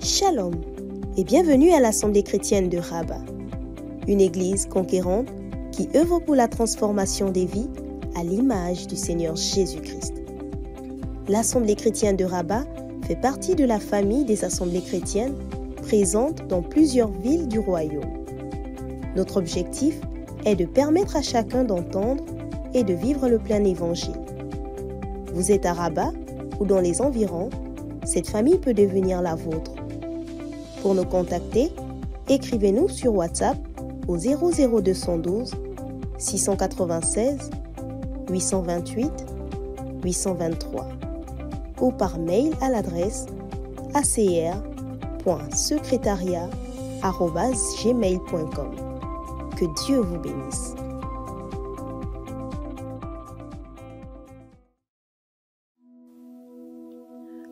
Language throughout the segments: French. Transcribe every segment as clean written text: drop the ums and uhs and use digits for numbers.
Shalom et bienvenue à l'Assemblée chrétienne de Rabat, une église conquérante qui œuvre pour la transformation des vies à l'image du Seigneur Jésus-Christ. L'Assemblée chrétienne de Rabat fait partie de la famille des assemblées chrétiennes présentes dans plusieurs villes du royaume. Notre objectif est de permettre à chacun d'entendre et de vivre le plein évangile. Vous êtes à Rabat ou dans les environs, cette famille peut devenir la vôtre. Pour nous contacter, écrivez-nous sur WhatsApp au 00212 696 828 823 ou par mail à l'adresse acr.secretariat@gmail.com. Que Dieu vous bénisse.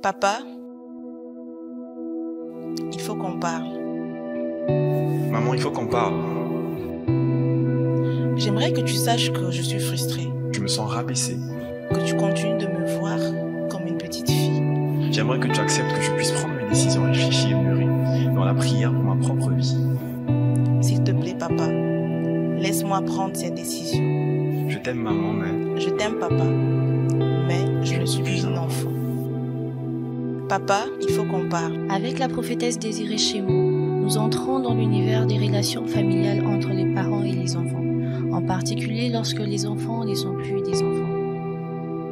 Papa, il faut qu'on parle. Maman, il faut qu'on parle. J'aimerais que tu saches que je suis frustrée, Je me sens rabaissé. que tu continues de me voir comme une petite fille. J'aimerais que tu acceptes que je puisse prendre mes décisions réfléchies et mûries dans la prière pour ma propre vie. S'il te plaît, papa, laisse-moi prendre cette décision. Je t'aime, maman, mais Je t'aime, papa, mais je ne suis plus un enfant. Papa, il faut qu'on parle. Avec la prophétesse Désirée Chémou, nous entrons dans l'univers des relations familiales entre les parents et les enfants, en particulier lorsque les enfants ne sont plus des enfants.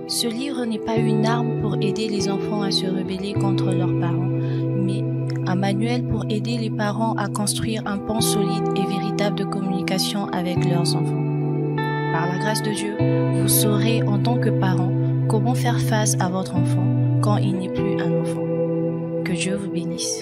Ce livre n'est pas une arme pour aider les enfants à se rebeller contre leurs parents, mais un manuel pour aider les parents à construire un pont solide et véritable de communication avec leurs enfants. Par la grâce de Dieu, vous saurez en tant que parent comment faire face à votre enfant quand il n'est plus un enfant. Que Dieu vous bénisse.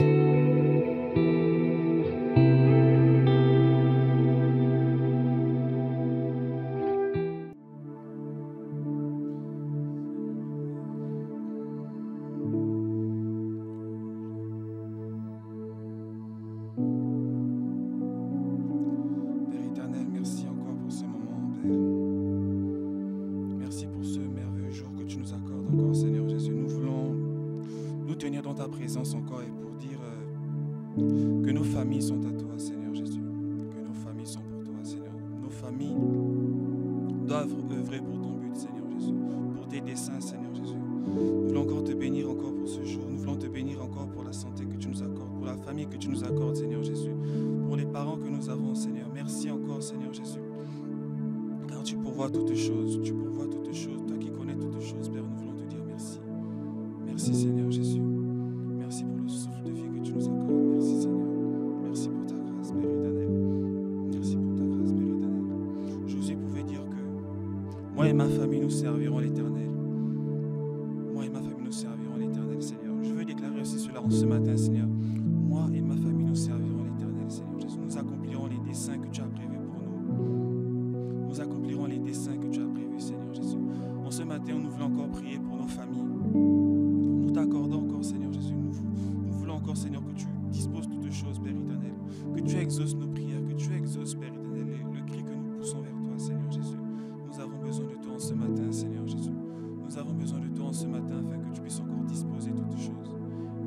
Père éternel, merci encore pour ce moment, Père. Merci pour ce merveilleux jour que tu nous accordes encore, Seigneur Jésus. Nous voulons nous tenir dans ta présence encore et pour dire que nos familles sont à toi, Seigneur Jésus. Que nos familles sont pour toi, Seigneur. Nos familles doivent œuvrer pour ton but, Seigneur Jésus. Pour tes desseins, Seigneur Jésus. Nous voulons encore te bénir encore pour ce jour. Nous voulons te bénir encore pour la santé que tu nous accordes, pour la famille que tu nous accordes, Seigneur Jésus. Pour les parents que nous avons, Seigneur. Merci encore, Seigneur Jésus. Car tu pourvois toutes choses. Tu pourvois toutes choses. Toi qui connais toutes choses, Père, nous voulons te dire merci. Merci, Seigneur Jésus. Merci pour le souffle de vie que tu nous accordes. Merci, Seigneur. Merci pour ta grâce, Père éternel. Merci pour ta grâce, Père éternel. Josué pouvait dire que moi et ma famille, nous servirons l'Éternel. Moi et ma famille, nous servirons l'Éternel, Seigneur. Je veux déclarer aussi cela en ce matin, Seigneur. Moi et ma famille, nous servirons l'Éternel, Seigneur Jésus. Nous accomplirons les desseins que tu as prévus pour nous. Nous accomplirons les desseins que tu as prévus, Seigneur Jésus. En ce matin, nous voulons encore prier pour nos familles. Nous t'accordons encore, Seigneur Jésus. Nous voulons encore, Seigneur, que tu disposes toutes choses, Père éternel. Que tu exauces nos prières, que tu exauces, Père éternel, le cri que nous poussons vers toi, Seigneur Jésus. Nous avons besoin de toi en ce matin, Seigneur Jésus. Nous avons besoin de toi en ce matin afin que tu puisses encore disposer toutes choses.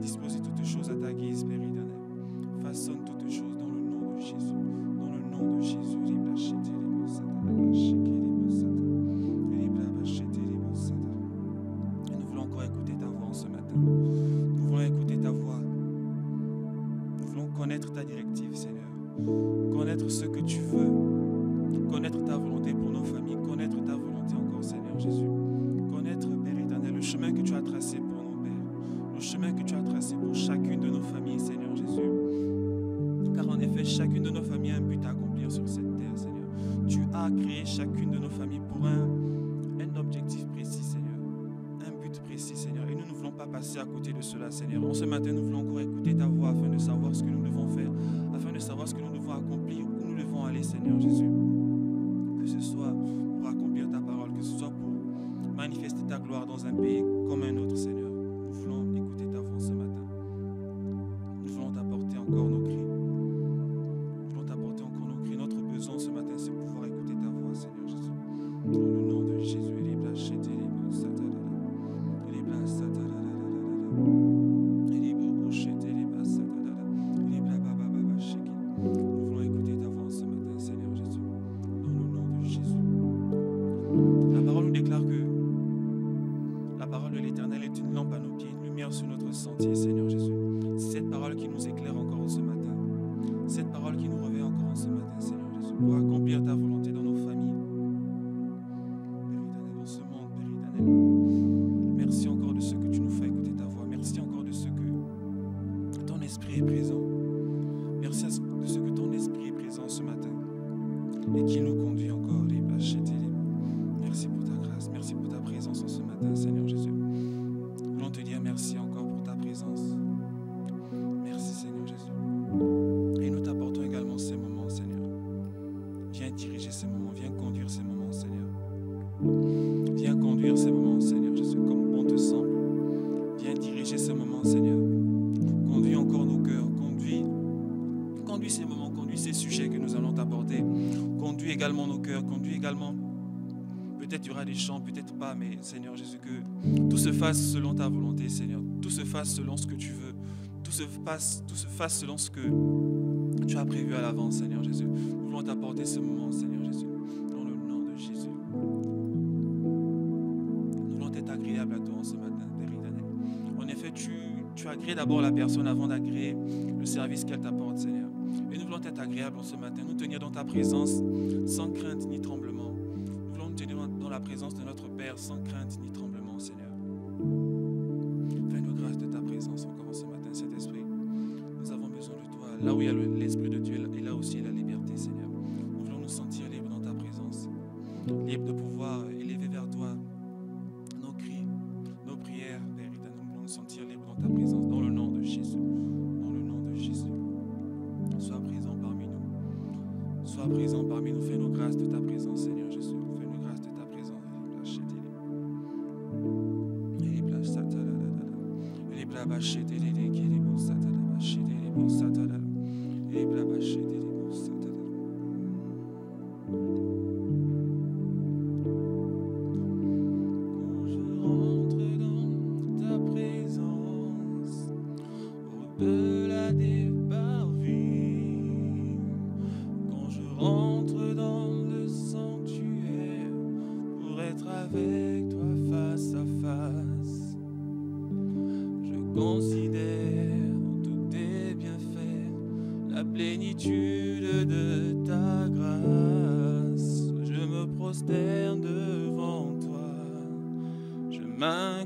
Disposer toutes choses à ta guise, Père éternel. Façonne toutes choses dans le nom de Jésus. Dans le nom de Jésus. Et nous voulons encore écouter ta voix en ce matin. Nous voulons écouter ta voix. Nous voulons connaître ta directive, Seigneur. Connaître ce que tu veux. Connaître ta volonté pour nos familles. Connaître ta volonté encore, Seigneur Jésus. Connaître, Père éternel, le chemin que tu as tracé pour nous, Père. Le chemin que tu as tracé pour chacune de nos familles, Seigneur Jésus. Car en effet, chacune de nos familles a un but à accomplir sur cette terre, Seigneur. Tu as créé chacune de nos familles pour un objectif précis, Seigneur. Un but précis, Seigneur. Et nous ne voulons pas passer à côté de cela, Seigneur. En ce matin, nous voulons encore écouter ta voix afin de savoir ce que nous devons faire, afin de savoir ce que nous devons accomplir, où nous devons aller, Seigneur Jésus. Que ce soit pour accomplir ta parole, que ce soit pour manifester ta gloire dans un pays comme un autre, Seigneur. Nous voulons écouter ta voix ce matin. Nous voulons t'apporter encore nos cris. Nous voulons t'apporter encore nos cris. Notre besoin ce matin, c'est pouvoir écouter ta voix, Seigneur Jésus. Dans le nom de Jésus, les blaches, les blaches, les blaches, Conduis ces moments, conduis ces sujets que nous allons t'apporter. Conduis également nos cœurs, conduis également. Peut-être il y aura des chants, peut-être pas, mais Seigneur Jésus, que tout se fasse selon ta volonté, Seigneur. Tout se fasse selon ce que tu veux. Tout se fasse selon ce que tu as prévu à l'avance, Seigneur Jésus. Nous voulons t'apporter ce moment, Seigneur Jésus, dans le nom de Jésus. Nous voulons être agréables à toi en ce matin, Père éternel. En effet, tu agrées d'abord la personne avant d'agréer le service qu'elle t'apporte, Seigneur. Et nous voulons être agréables en ce matin, nous tenir dans ta présence sans crainte ni tremblement. Nous voulons nous tenir dans la présence de notre Père sans crainte ni tremblement, Seigneur. Fais-nous grâce de ta présence encore en ce matin, Saint-Esprit. Nous avons besoin de toi. Là où il y a l'Esprit de Dieu, et là aussi il y a la liberté, Seigneur. Nous voulons nous sentir libres dans ta présence, libres de pouvoir élever vers toi nos cris, nos prières, Père éternel. Nous voulons nous sentir libres dans ta présence, dans le nom de Jésus. Dans le nom de Jésus. Sois présent parmi nous. Sois présent parmi nous. Fais-nous grâce de ta présence, Seigneur Jésus. Fais-nous grâce de ta présence. Au-delà des parvis, quand je rentre dans le sanctuaire pour être avec toi face à face, je considère tous tes bienfaits, la plénitude de ta grâce. Je me prosterne devant toi, je m'incline.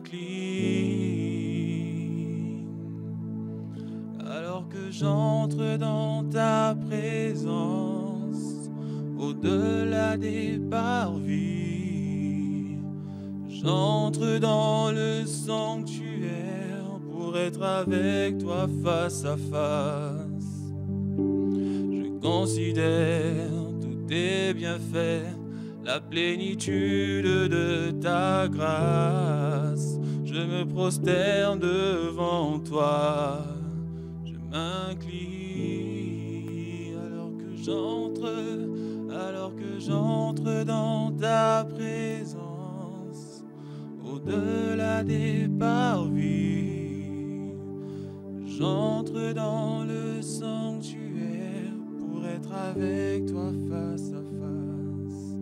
Alors que j'entre dans ta présence, au-delà des parvis, j'entre dans le sanctuaire pour être avec toi face à face. Je considère tous tes bienfaits, la plénitude de ta grâce. Je me prosterne devant toi, m'incline alors que j'entre dans ta présence, au-delà des parvis, j'entre dans le sanctuaire pour être avec toi face à face.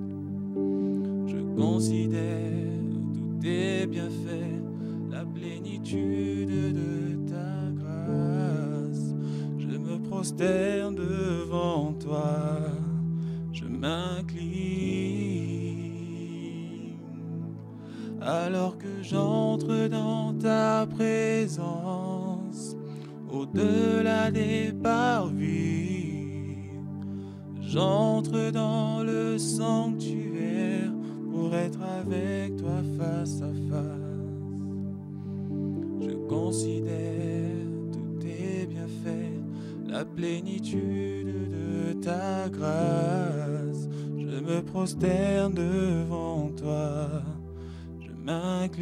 Je considère tous tes bienfaits, la plénitude de ta grâce. Je me prosterne devant toi, je m'incline. Alors que j'entre dans ta présence, au-delà des parvis, j'entre dans le sanctuaire pour être avec toi face à face. Je considère tous tes bienfaits, la plénitude de ta grâce. Je me prosterne devant toi, je m'incline.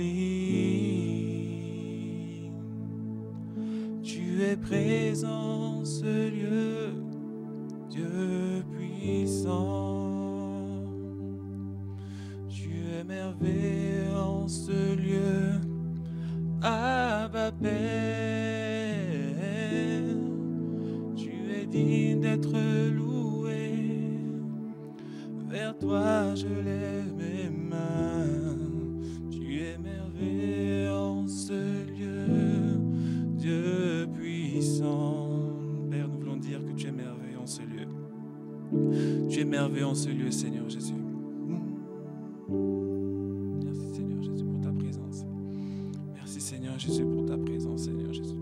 Tu es présent en ce lieu, Dieu puissant. Tu es merveilleux en ce lieu, Abba Père. Tu es digne d'être loué, vers toi je lève mes mains. Tu es merveilleux en ce lieu, Dieu puissant. Père, nous voulons dire que tu es merveilleux en ce lieu. Tu es merveilleux en ce lieu, Seigneur Jésus. Merci Seigneur Jésus pour ta présence. Merci Seigneur Jésus pour ta présence, Seigneur Jésus.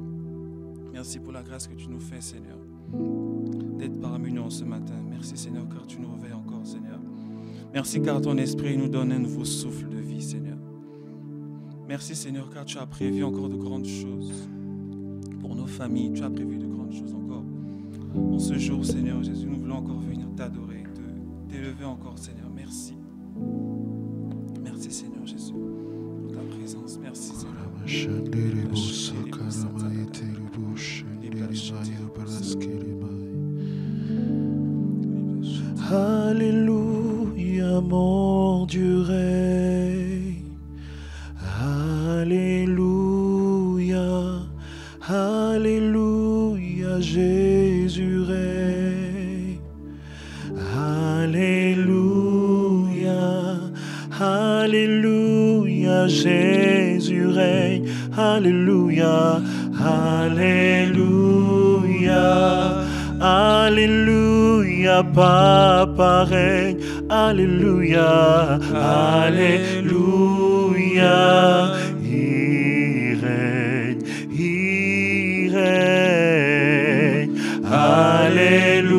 Merci pour la grâce que tu nous fais, Seigneur, d'être parmi nous ce matin. Merci Seigneur, car tu nous réveilles encore, Seigneur. Merci car ton esprit nous donne un nouveau souffle de vie, Seigneur. Merci Seigneur, car tu as prévu encore de grandes choses pour nos familles. Tu as prévu de grandes choses encore. En ce jour, Seigneur Jésus, nous voulons encore venir t'adorer, t'élever encore, Seigneur. Merci. Merci Seigneur Jésus pour ta présence. Merci Seigneur. Alléluia, mon Dieu règne. Alléluia, Alléluia, Jésus règne. Alléluia, Alléluia, Jésus règne. Alléluia, Alléluia, Alléluia, Papa règne. Alléluia, Alléluia, il règne, il règne. Alléluia,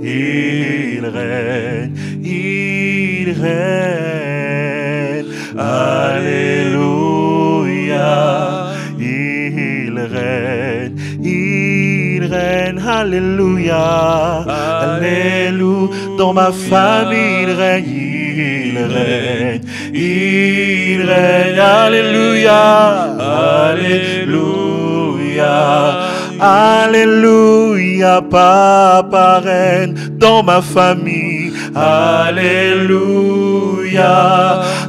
il règne, il règne. Alléluia, il règne, il règne. Alléluia, Alléluia. Dans ma famille, il règne, il règne, il règne. Alléluia, Alléluia, Alléluia, Papa règne dans ma famille. Alléluia,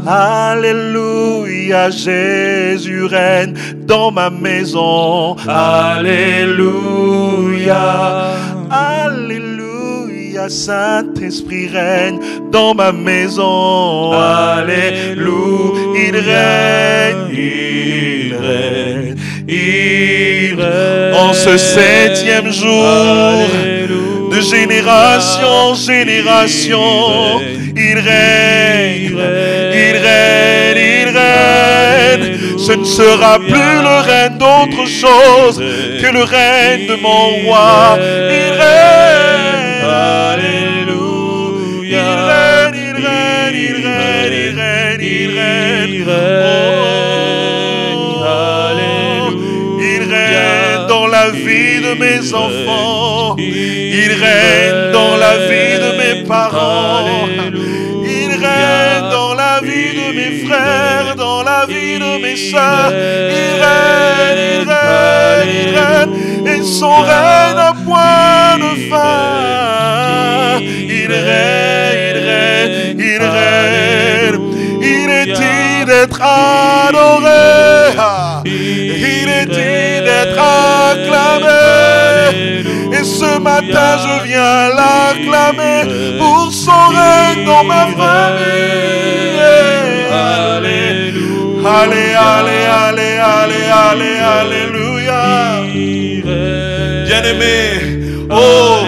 Alléluia, Jésus règne dans ma maison. Alléluia, Alléluia, Saint-Esprit règne dans ma maison. Alléluia, il règne, il règne, il règne. En ce 7e jour, de génération en génération, il règne, il règne, il règne. Ce ne sera plus le règne d'autre chose que le règne de mon roi. Il règne, alléluia, il règne, il règne, il règne, il règne, il règne, il règne, il règne dans la vie de mes enfants. Il règne dans la vie de mes parents. Il règne dans la vie de mes frères, dans la vie de mes soeurs. Il règne, il règne, il règne. Et son règne n'a point de fin. Il règne, il règne, il règne. Il est dit d'être adoré. Il est dit d'être acclamé. Et ce matin je viens l'acclamer pour son règne dans ma famille. Alléluia, allez, allez, allez, allez, allez, alléluia. Bien-aimé, oh,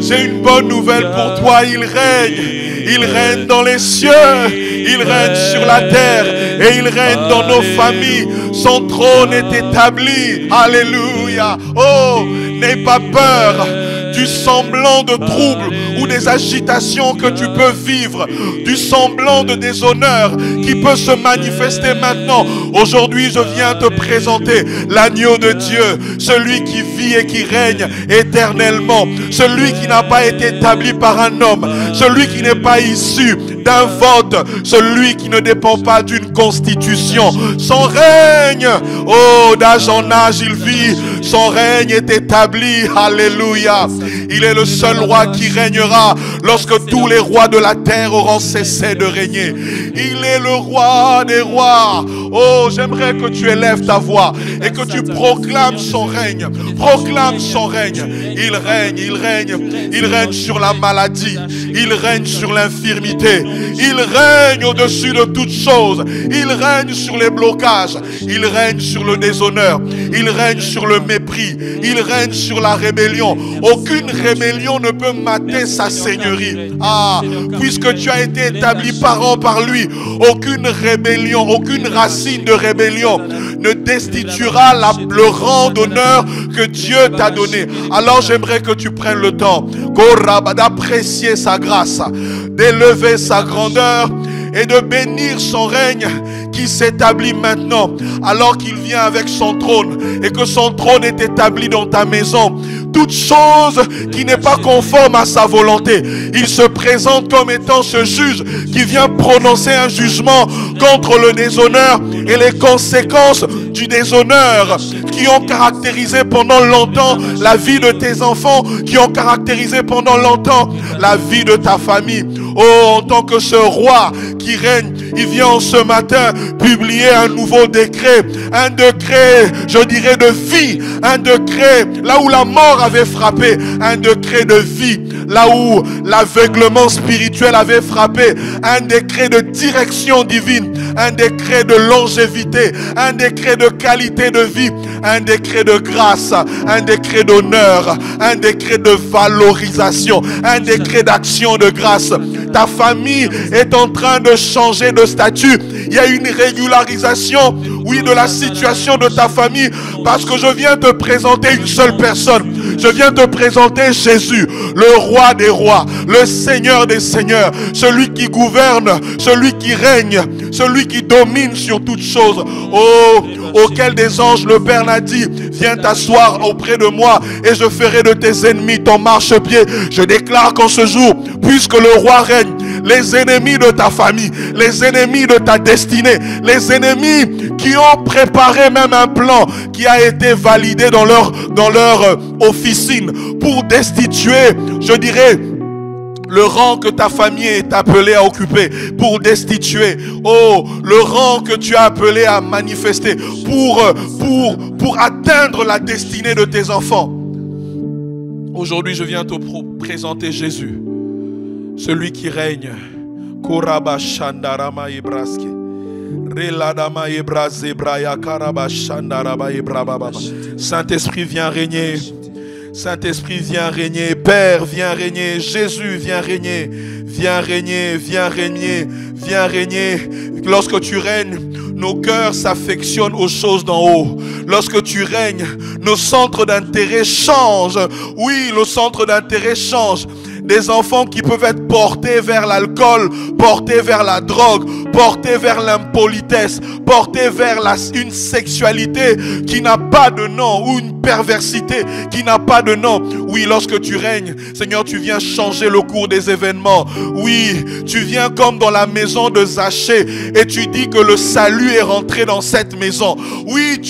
j'ai une bonne nouvelle pour toi, il règne. Il règne dans les cieux, il règne sur la terre et il règne dans nos familles. Son trône est établi. Alléluia. Oh, n'aie pas peur du semblant de trouble ou des agitations que tu peux vivre, du semblant de déshonneur qui peut se manifester maintenant. Aujourd'hui, je viens te présenter l'agneau de Dieu, celui qui vit et qui règne éternellement, celui qui n'a pas été établi par un homme, celui qui n'est pas issu d'un vote, celui qui ne dépend pas d'une constitution. Son règne, oh, d'âge en âge il vit, son règne est établi. Alléluia. Il est le seul roi qui régnera lorsque tous les rois de la terre auront cessé de régner. Il est le roi des rois. Oh, j'aimerais que tu élèves ta voix et que tu proclames son règne. Proclame son règne. Il règne, il règne. Il règne sur la maladie. Il règne sur l'infirmité. Il règne au-dessus de toutes choses. Il règne sur les blocages. Il règne sur le déshonneur. Il règne sur le mépris. Il règne sur la rébellion. Aucune rébellion ne peut mater sa seigneurie. Ah, puisque tu as été établi parent par lui, aucune rébellion, aucune racine de rébellion ne destituera le rang d'honneur que Dieu t'a donné. Alors j'aimerais que tu prennes le temps d'apprécier sa grâce, d'élever sa grandeur et de bénir son règne qui s'établit maintenant alors qu'il vient avec son trône et que son trône est établi dans ta maison. Toute chose qui n'est pas conforme à sa volonté, il se présente comme étant ce juge qui vient prononcer un jugement contre le déshonneur et les conséquences du déshonneur qui ont caractérisé pendant longtemps la vie de tes enfants, qui ont caractérisé pendant longtemps la vie de ta famille. Oh, en tant que ce roi qui règne, il vient ce matin publier un nouveau décret, un décret, je dirais, de vie, un décret là où la mort avait frappé, un décret de vie là où l'aveuglement spirituel avait frappé, un décret de direction divine, un décret de longévité, un décret de qualité de vie, un décret de grâce, un décret d'honneur, un décret de valorisation, un décret d'action de grâce. Ta famille est en train de changer de statut. Il y a une régularisation, oui, de la situation de ta famille, parce que je viens te présenter une seule personne. Je viens te présenter Jésus, le roi des rois, le Seigneur des seigneurs, celui qui gouverne, celui qui règne, celui qui domine sur toutes choses. Oh, auquel des anges le Père l'a dit, viens t'asseoir auprès de moi et je ferai de tes ennemis ton marchepied. Je déclare qu'en ce jour, puisque le roi règne, les ennemis de ta famille, les ennemis de ta destinée, les ennemis qui ont préparé même un plan qui a été validé dans leur officine pour destituer, je dirais, le rang que ta famille est appelée à occuper, pour destituer, oh, le rang que tu as appelé à manifester, pour atteindre la destinée de tes enfants. Aujourd'hui, je viens te présenter Jésus, celui qui règne. Saint-Esprit, viens régner. Saint-Esprit, viens régner. Père, viens régner. Jésus, viens régner. Viens régner, viens régner, viens régner. Lorsque tu règnes, nos cœurs s'affectionnent aux choses d'en haut. Lorsque tu règnes, nos centres d'intérêt changent. Oui, le centre d'intérêt change. Des enfants qui peuvent être portés vers l'alcool, portés vers la drogue, portés vers l'impolitesse, portés vers une sexualité qui n'a pas de nom, ou une perversité qui n'a pas de nom. Oui, lorsque tu règnes, Seigneur, tu viens changer le cours des événements. Oui, tu viens comme dans la maison de Zachée et tu dis que le salut est rentré dans cette maison. Oui,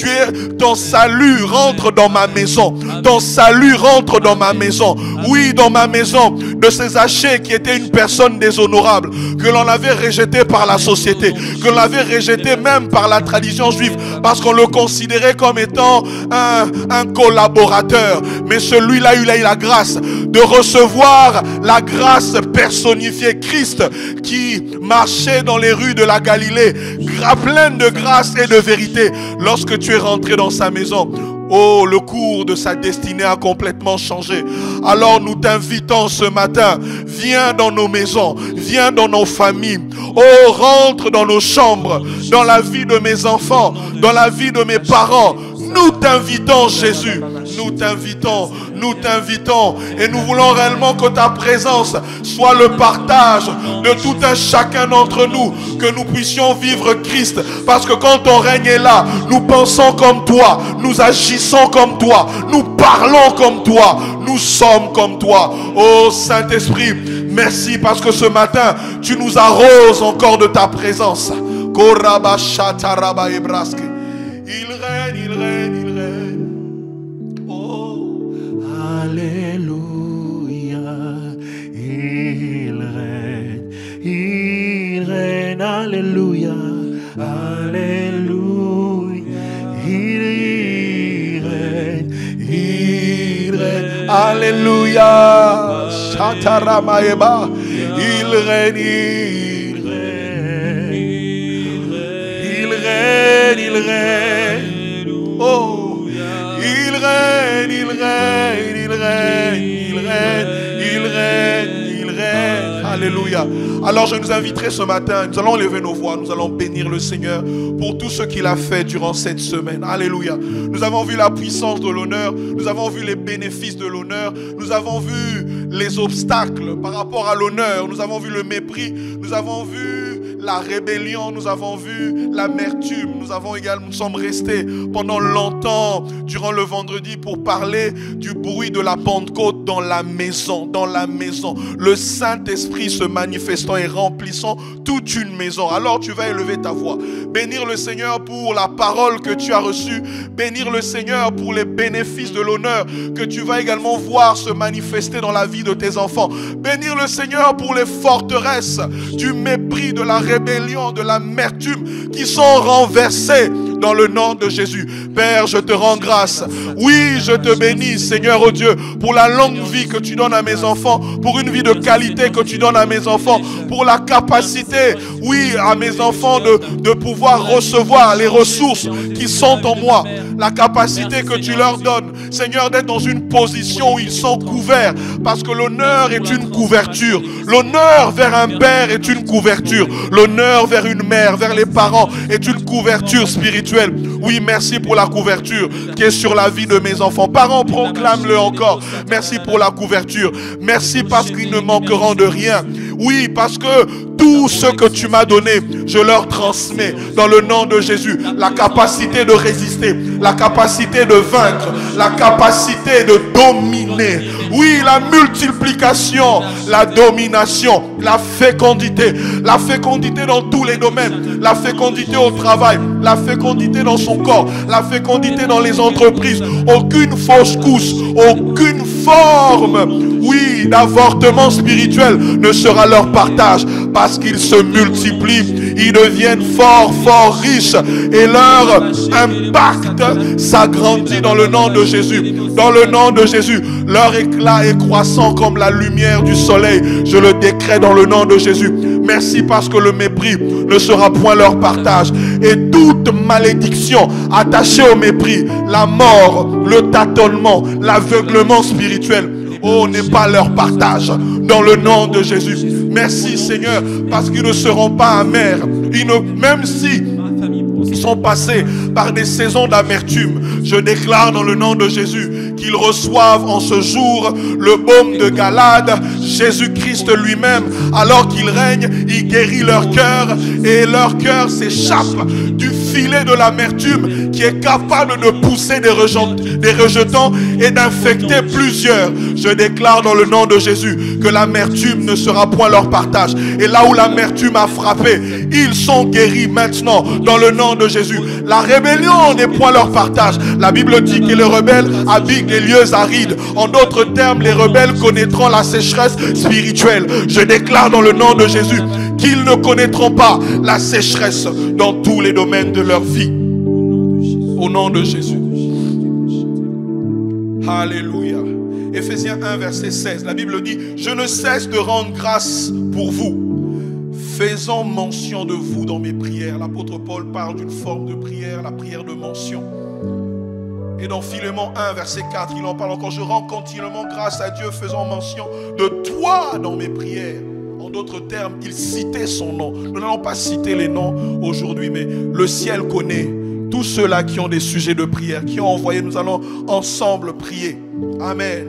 ton salut rentre dans ma maison. Ton salut rentre dans ma maison. Oui, dans ma maison. De ces Zachée qui était une personne déshonorable, que l'on avait rejeté par la société, que l'on avait rejeté même par la tradition juive, parce qu'on le considérait comme étant un collaborateur. Mais celui-là, il a eu la grâce de recevoir la grâce personnifiée, Christ, qui marchait dans les rues de la Galilée, pleine de grâce et de vérité. Lorsque tu es rentré dans sa maison, oh, le cours de sa destinée a complètement changé. Alors nous t'invitons ce matin, viens dans nos maisons, viens dans nos familles. Oh, rentre dans nos chambres, dans la vie de mes enfants, dans la vie de mes parents. Nous t'invitons, Jésus. Nous t'invitons, nous t'invitons. Et nous voulons réellement que ta présence soit le partage de tout un chacun d'entre nous. Que nous puissions vivre Christ. Parce que quand ton règne est là, nous pensons comme toi. Nous agissons comme toi. Nous parlons comme toi. Nous sommes comme toi. Oh Saint-Esprit, merci parce que ce matin, tu nous arroses encore de ta présence. Il règne, il règne, il règne. Oh, alléluia. Il règne, alléluia. Alléluia. Il règne, alléluia. Shataramaeba. Il règne, il règne. Il règne, il règne. Oh, il règne, il règne, il règne, il règne, il règne, il règne. Alléluia. Alors je nous inviterai ce matin, nous allons lever nos voix, nous allons bénir le Seigneur pour tout ce qu'il a fait durant cette semaine. Alléluia. Nous avons vu la puissance de l'honneur, nous avons vu les bénéfices de l'honneur, nous avons vu les obstacles par rapport à l'honneur, nous avons vu le mépris, nous avons vu la rébellion, nous avons vu l'amertume, nous sommes restés pendant longtemps durant le vendredi pour parler du bruit de la Pentecôte dans la maison, le Saint-Esprit se manifestant et remplissant toute une maison. Alors tu vas élever ta voix, bénir le Seigneur pour la parole que tu as reçue, bénir le Seigneur pour les bénéfices de l'honneur que tu vas également voir se manifester dans la vie de tes enfants, bénir le Seigneur pour les forteresses du mépris, de la rébellion, de l'amertume qui sont renversées dans le nom de Jésus. Père, je te rends grâce. Oui, je te bénis, Seigneur, oh Dieu, pour la longue vie que tu donnes à mes enfants, pour une vie de qualité que tu donnes à mes enfants, pour la capacité, oui, à mes enfants de pouvoir recevoir les ressources qui sont en moi, la capacité que tu leur donnes, Seigneur, d'être dans une position où ils sont couverts, parce que l'honneur est une couverture. L'honneur vers un père est une couverture. L'honneur vers une mère, vers les parents est une couverture spirituelle. Oui, merci pour la couverture qui est sur la vie de mes enfants. Parents, proclame-le encore. Merci pour la couverture. Merci parce qu'ils ne manqueront de rien. Oui, parce que tout ce que tu m'as donné, je leur transmets dans le nom de Jésus. La capacité de résister, la capacité de vaincre, la capacité de dominer. Oui, la multiplication, la domination, la fécondité dans tous les domaines, la fécondité au travail, la fécondité dans son corps, la fécondité dans les entreprises. Aucune fausse couche, aucune forme, oui, d'avortement spirituel ne sera leur partage, parce qu'ils se multiplient, ils deviennent fort riches et leur impact s'agrandit dans le nom de Jésus. Dans le nom de Jésus, leur éclat est croissant comme la lumière du soleil. Je le décrète dans le nom de Jésus. Merci parce que le mépris ne sera point leur partage. Et toute malédiction attachée au mépris, la mort, le tâtonnement, l'aveuglement spirituel, n'est pas leur partage dans le nom de Jésus. Merci Seigneur, parce qu'ils ne seront pas amers. Même si ils sont passés par des saisons d'amertume, je déclare dans le nom de Jésus qu'ils reçoivent en ce jour le baume de Galade, Jésus-Christ lui-même. Alors qu'il règne, il guérit leur cœur et leur cœur s'échappe du filet de l'amertume qui est capable de pousser des rejetants et d'infecter plusieurs. Je déclare dans le nom de Jésus que l'amertume ne sera point leur partage. Et là où l'amertume a frappé, ils sont guéris maintenant dans le nom de Jésus. La rébellion n'est point leur partage. La Bible dit que les rebelles habitent des lieux arides. En d'autres termes, les rebelles connaîtront la sécheresse spirituelle. Je déclare dans le nom de Jésus qu'ils ne connaîtront pas la sécheresse dans tous les domaines de leur vie. Au nom de Jésus. Alléluia. Éphésiens 1, verset 16. La Bible dit: je ne cesse de rendre grâce pour vous, faisant mention de vous dans mes prières. L'apôtre Paul parle d'une forme de prière, la prière de mention. Et dans Philémon 1, verset 4, il en parle encore: je rends continuellement grâce à Dieu, faisant mention de toi dans mes prières. En d'autres termes, il citait son nom. Nous n'allons pas citer les noms aujourd'hui, mais le ciel connaît tous ceux-là qui ont des sujets de prière, qui ont envoyé. Nous allons ensemble prier. Amen.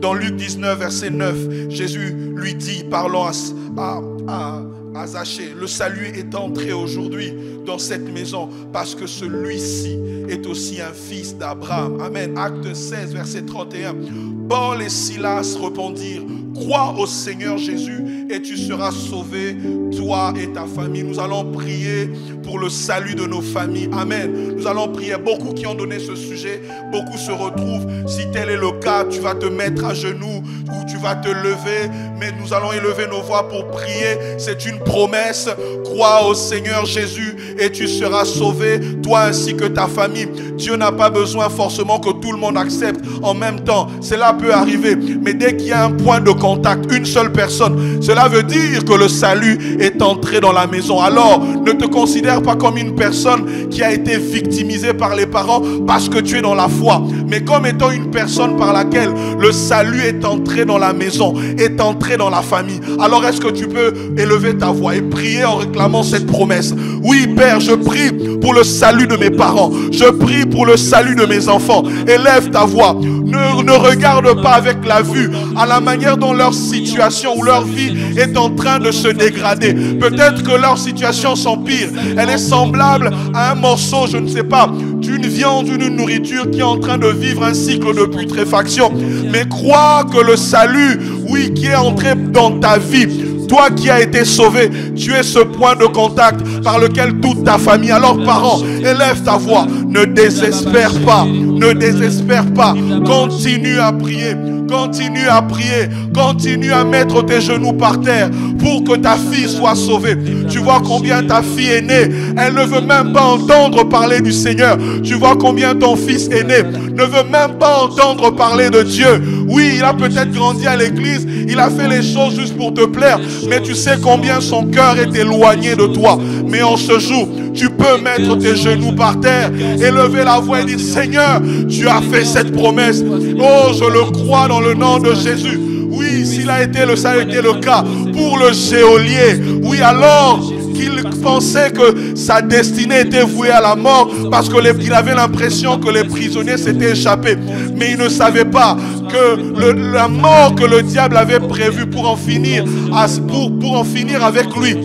Dans Luc 19, verset 9, Jésus lui dit, parlant à Zachée: le salut est entré aujourd'hui dans cette maison, parce que celui-ci est aussi un fils d'Abraham. Amen. Acte 16, verset 31. Paul et Silas répondirent: crois au Seigneur Jésus et tu seras sauvé, toi et ta famille. Nous allons prier pour le salut de nos familles. Amen. Nous allons prier. Beaucoup qui ont donné ce sujet, beaucoup se retrouvent. Si tel est le cas, tu vas te mettre à genoux ou tu vas te lever. Mais nous allons élever nos voix pour prier. C'est une promesse. Crois au Seigneur Jésus et tu seras sauvé, toi ainsi que ta famille. Dieu n'a pas besoin forcément que tout le monde accepte en même temps. Cela peut arriver. Mais dès qu'il y a un point de contact, une seule personne, cela veut dire que le salut est entré dans la maison. Alors, ne te considère pas comme une personne qui a été victimisée par les parents parce que tu es dans la foi, mais comme étant une personne par laquelle le salut est entré dans la maison, est entré dans la famille. Alors, est-ce que tu peux élever ta voix et prier en réclamant cette promesse? Oui, Père, je prie pour le salut de mes parents. Je prie pour le salut de mes enfants. Élève ta voix. Ne regarde pas avec la vue à la manière dont leur situation ou leur vie est en train de se dégrader. Peut-être que leur situation s'empire. Elle est semblable à un morceau, je ne sais pas, d'une viande, d'une nourriture qui est en train de vivre un cycle de putréfaction. Mais crois que le salut, oui, qui est entré dans ta vie, toi qui as été sauvé, tu es ce point de contact par lequel toute ta famille. Alors parents, élève ta voix, ne désespère pas, ne désespère pas, continue à prier. Continue à prier, continue à mettre tes genoux par terre pour que ta fille soit sauvée. Tu vois combien ta fille est née, elle ne veut même pas entendre parler du Seigneur. Tu vois combien ton fils est né, ne veut même pas entendre parler de Dieu. Oui, il a peut-être grandi à l'église, il a fait les choses juste pour te plaire, mais tu sais combien son cœur est éloigné de toi. Mais en ce jour, tu peux mettre tes genoux par terre, élever la voix et dire: Seigneur, tu as fait cette promesse. Oh, je le crois dans le nom de Jésus. Oui, ça a été le cas pour le geôlier. Oui, alors qu'il pensait que sa destinée était vouée à la mort parce qu'il avait l'impression que les prisonniers s'étaient échappés. Mais il ne savait pas que la mort que le diable avait prévue pour en finir avec lui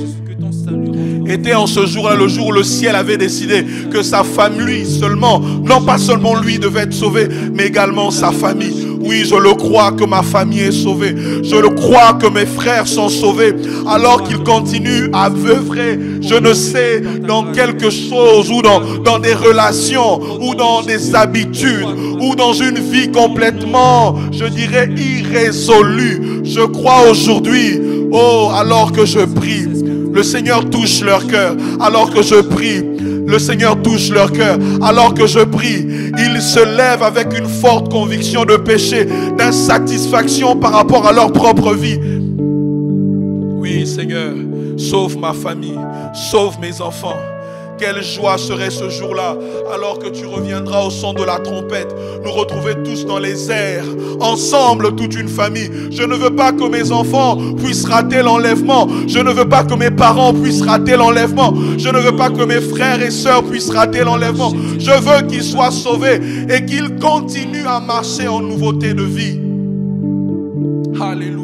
était en ce jour-là, le jour où le ciel avait décidé que sa famille seulement, non pas seulement lui devait être sauvé, mais également sa famille. Oui, je le crois que ma famille est sauvée. Je le crois que mes frères sont sauvés. Alors qu'ils continuent à œuvrer, je ne sais, dans quelque chose, ou dans des relations, ou dans des habitudes, ou dans une vie complètement, je dirais, irrésolue. Je crois aujourd'hui, oh, alors que je prie, le Seigneur touche leur cœur. Alors que je prie, le Seigneur touche leur cœur. Alors que je prie, ils se lèvent avec une forte conviction de péché, d'insatisfaction par rapport à leur propre vie. Oui, Seigneur, sauve ma famille, sauve mes enfants. Quelle joie serait ce jour-là, alors que tu reviendras au son de la trompette, nous retrouver tous dans les airs, ensemble, toute une famille. Je ne veux pas que mes enfants puissent rater l'enlèvement. Je ne veux pas que mes parents puissent rater l'enlèvement. Je ne veux pas que mes frères et sœurs puissent rater l'enlèvement. Je veux qu'ils soient sauvés et qu'ils continuent à marcher en nouveauté de vie. Alléluia.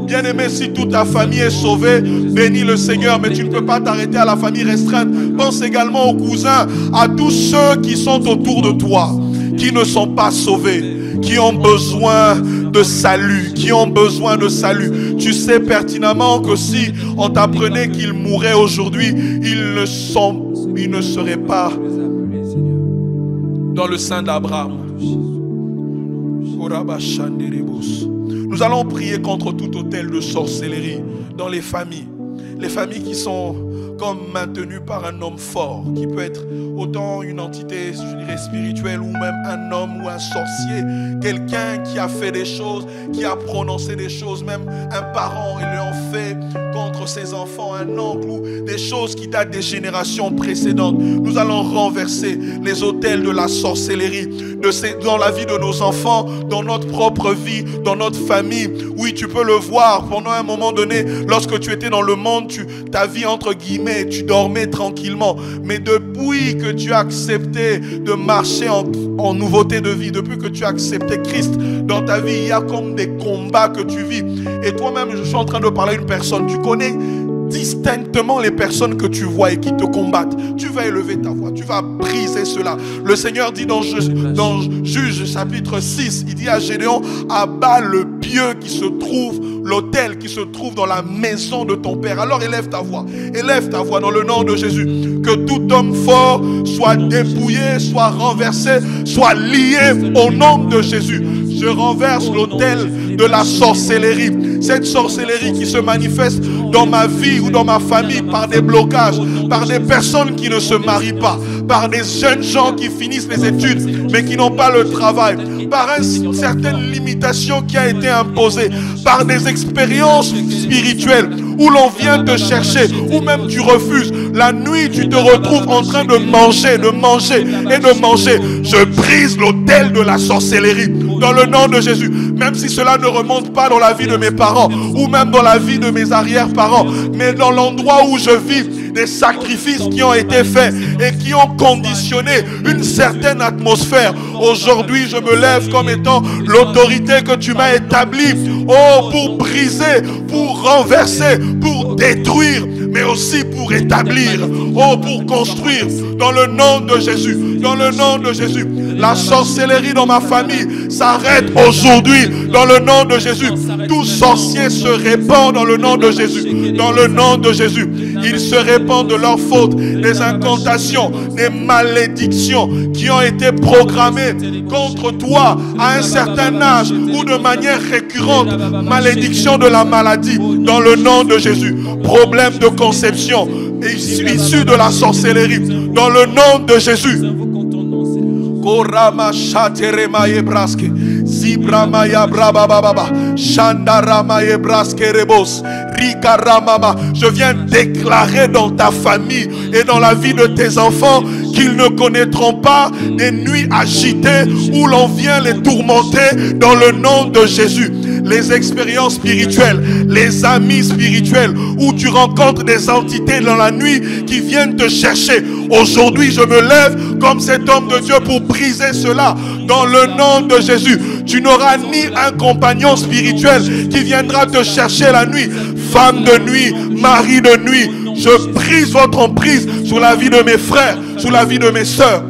Bien-aimé, si toute ta famille est sauvée, bénis le Seigneur, mais tu ne peux pas t'arrêter à la famille restreinte. Pense également aux cousins, à tous ceux qui sont autour de toi, qui ne sont pas sauvés, qui ont besoin de salut, Tu sais pertinemment que si on t'apprenait qu'ils mourraient aujourd'hui, ils ne seraient pas dans le sein d'Abraham. Nous allons prier contre tout autel de sorcellerie dans les familles. Les familles qui sont comme maintenues par un homme fort, qui peut être autant une entité, je dirais, spirituelle, ou même un homme ou un sorcier, quelqu'un qui a fait des choses, qui a prononcé des choses, même un parent, il lui en fait contre ses enfants, un oncle, ou des choses qui datent des générations précédentes. Nous allons renverser les autels de la sorcellerie dans la vie de nos enfants, dans notre propre vie, dans notre famille. Oui, tu peux le voir pendant un moment donné, lorsque tu étais dans le monde, ta vie entre guillemets, tu dormais tranquillement. Mais depuis que tu as accepté de marcher en nouveauté de vie, depuis que tu as accepté Christ dans ta vie, il y a comme des combats que tu vis. Et toi-même, je suis en train de parler à une personne, tu connais distinctement les personnes que tu vois et qui te combattent. Tu vas élever ta voix, tu vas briser cela. Le Seigneur dit dans Juge chapitre 6, il dit à Gédéon: abat le pieu qui se trouve, l'autel qui se trouve dans la maison de ton père. Alors élève ta voix dans le nom de Jésus. Que tout homme fort soit dépouillé, soit renversé, soit lié au nom de Jésus. Je renverse l'autel de la sorcellerie. Cette sorcellerie qui se manifeste dans ma vie ou dans ma famille par des blocages, par des personnes qui ne se marient pas, par des jeunes gens qui finissent les études mais qui n'ont pas le travail, par une certaine limitation qui a été imposée, par des expériences spirituelles où l'on vient te chercher, ou même tu refuses. La nuit, tu te retrouves en train de manger et de manger. Je brise l'autel de la sorcellerie dans le nom de Jésus. Même si cela ne remonte pas dans la vie de mes parents ou même dans la vie de mes arrière-parents, mais dans l'endroit où je vis, des sacrifices qui ont été faits et qui ont conditionné une certaine atmosphère. Aujourd'hui, je me lève comme étant l'autorité que tu m'as établie, oh, pour briser, pour renverser, pour détruire, mais aussi pour établir, oh, pour construire, dans le nom de Jésus, dans le nom de Jésus. La sorcellerie dans ma famille s'arrête aujourd'hui, dans le nom de Jésus. Tout sorcier se répand dans le nom de Jésus, dans le nom de Jésus. Ils se répandent de leurs fautes, des incantations, des malédictions qui ont été programmées contre toi à un certain âge ou de manière récurrente. Malédiction de la maladie, dans le nom de Jésus. Problème de conception, issu de la sorcellerie, dans le nom de Jésus. Korama shaterema yebraske zibrama ya brabababa shandarama yebraske rebos rikaramama. Je viens déclarer dans ta famille et dans la vie de tes enfants qu'ils ne connaîtront pas des nuits agitées où l'on vient les tourmenter dans le nom de Jésus. Les expériences spirituelles, les amis spirituels, où tu rencontres des entités dans la nuit qui viennent te chercher. Aujourd'hui, je me lève comme cet homme de Dieu pour briser cela dans le nom de Jésus. Tu n'auras ni un compagnon spirituel qui viendra te chercher la nuit. Femme de nuit, mari de nuit, je brise votre emprise sur la vie de mes frères, sur la vie de mes sœurs.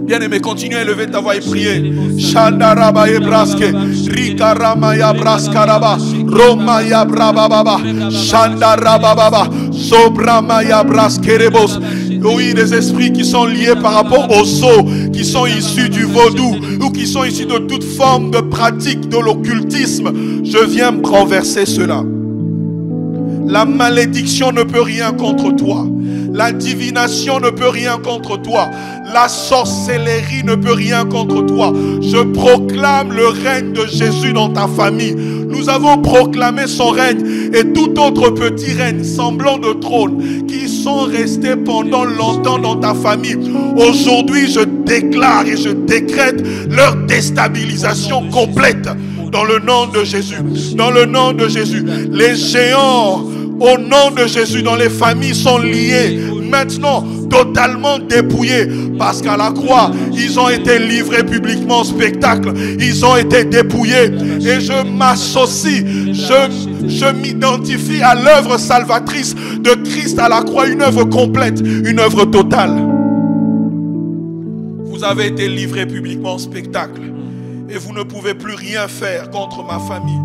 Bien-aimé, continue à élever ta voix et prier. Shandaraba Ebraske, Rikarama ya Braskaraba, Roma ya Brababa, Shandarababa, Sobrama ya Braskerebos. Oui, des esprits qui sont liés par rapport aux sceaux, qui sont issus du vaudou ou qui sont issus de toute forme de pratique de l'occultisme. Je viens renverser cela. La malédiction ne peut rien contre toi. La divination ne peut rien contre toi. La sorcellerie ne peut rien contre toi. Je proclame le règne de Jésus dans ta famille. Nous avons proclamé son règne et tout autre petit règne semblant de trône qui sont restés pendant longtemps dans ta famille. Aujourd'hui, je déclare et je décrète leur déstabilisation complète dans le nom de Jésus. Dans le nom de Jésus. Les géants au nom de Jésus dans les familles sont liés maintenant, totalement dépouillés, parce qu'à la croix ils ont été livrés publiquement au spectacle, ils ont été dépouillés. Et je m'associe, je m'identifie à l'œuvre salvatrice de Christ à la croix, une œuvre complète, une œuvre totale. Vous avez été livrés publiquement au spectacle et vous ne pouvez plus rien faire contre ma famille.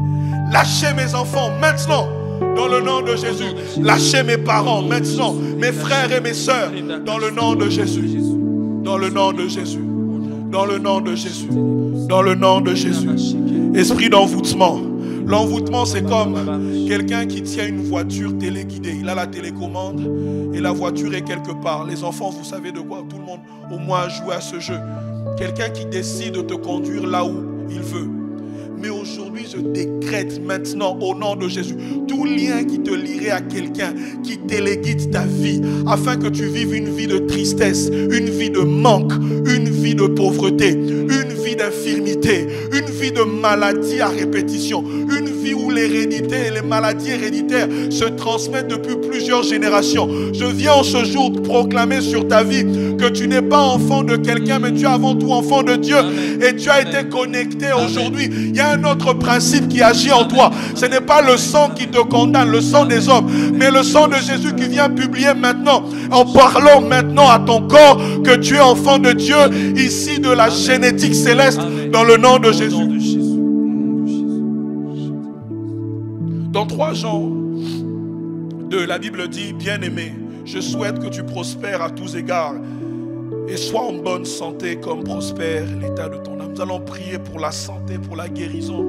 Lâchez mes enfants maintenant dans le nom de Jésus. Lâchez mes parents maintenant, mes frères et mes sœurs, dans le nom de Jésus. Dans le nom de Jésus. Dans le nom de Jésus. Dans le nom de Jésus. Esprit d'envoûtement. L'envoûtement, c'est comme quelqu'un qui tient une voiture téléguidée. Il a la télécommande et la voiture est quelque part. Les enfants, vous savez de quoi? Tout le monde au moins a joué à ce jeu. Quelqu'un qui décide de te conduire là où il veut. Mais aujourd'hui, je décrète maintenant au nom de Jésus tout lien qui te lierait à quelqu'un, qui téléguide ta vie, afin que tu vives une vie de tristesse, une vie de manque, une vie de pauvreté, une vie d'infirmité, une vie de maladie à répétition, une vie où l'hérédité et les maladies héréditaires se transmettent depuis plusieurs générations. Je viens en ce jour proclamer sur ta vie que tu n'es pas enfant de quelqu'un, mais tu es avant tout enfant de Dieu. Et tu as été connecté aujourd'hui. Il y a un autre principe qui agit en toi. Ce n'est pas le sang qui te condamne, le sang des hommes, mais le sang de Jésus qui vient publier maintenant, en parlant maintenant à ton corps, que tu es enfant de Dieu, ici de la génétique céleste, dans le nom de Jésus. Dans 3 Jean 2, la Bible dit: bien-aimé, je souhaite que tu prospères à tous égards et sois en bonne santé comme prospère l'état de ton âme. Nous allons prier pour la santé, pour la guérison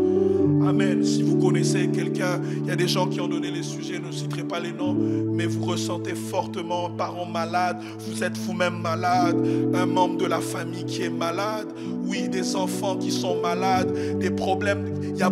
Amen. Si vous connaissez quelqu'un, il y a des gens qui ont donné les sujets, je ne citerai pas les noms, mais vous ressentez fortement un parent malade, vous êtes vous-même malade, un membre de la famille qui est malade, oui, des enfants qui sont malades, des problèmes. Il y a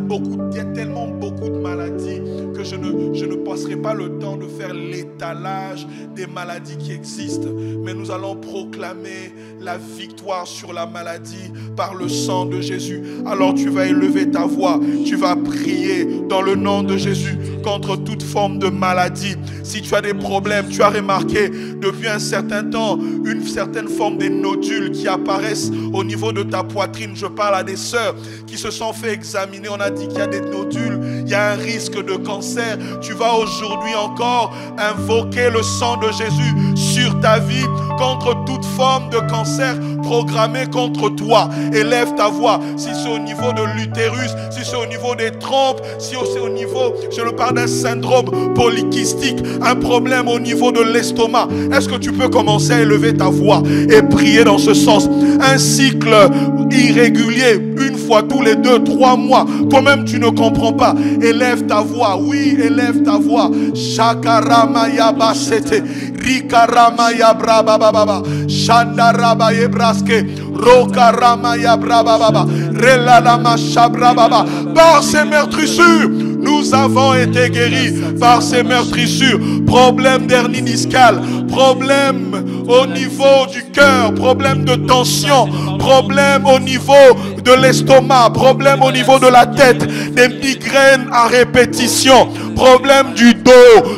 tellement beaucoup de maladies que je ne passerai pas le temps de faire l'étalage des maladies qui existent, mais nous allons proclamer la victoire sur la maladie par le sang de Jésus. Alors tu vas élever ta voix, tu vas prier dans le nom de Jésus contre toute forme de maladie. Si tu as des problèmes, tu as remarqué depuis un certain temps une certaine forme de nodules qui apparaissent au niveau de ta poitrine. Je parle à des sœurs qui se sont fait examiner, on a dit qu'il y a des nodules, il y a un risque de cancer. Tu vas aujourd'hui encore invoquer le sang de Jésus sur ta vie contre toute forme de cancer programmé contre toi. Élève ta voix. Si c'est au niveau de l'utérus, si c'est au niveau des trompes, si c'est au niveau, je le parle d'un syndrome polykystique, un problème au niveau de l'estomac, est-ce que tu peux commencer à élever ta voix et prier dans ce sens? Un cycle irrégulier, une fois tous les 2-3 mois, toi-même tu ne comprends pas, élève ta voix. Oui, élève ta voix. Shakarama basete, Rikarama braba baba, Shandaraba yebraske, Rokarama braba baba, Relalama shabra baba. Par ces meurtrissures, nous avons été guéris. Par ces meurtrissures, problème d'hernie discale, problème au niveau du cœur, problème de tension, problème au niveau de l'estomac, problème au niveau de la tête, des migraines à répétition, problème du dos.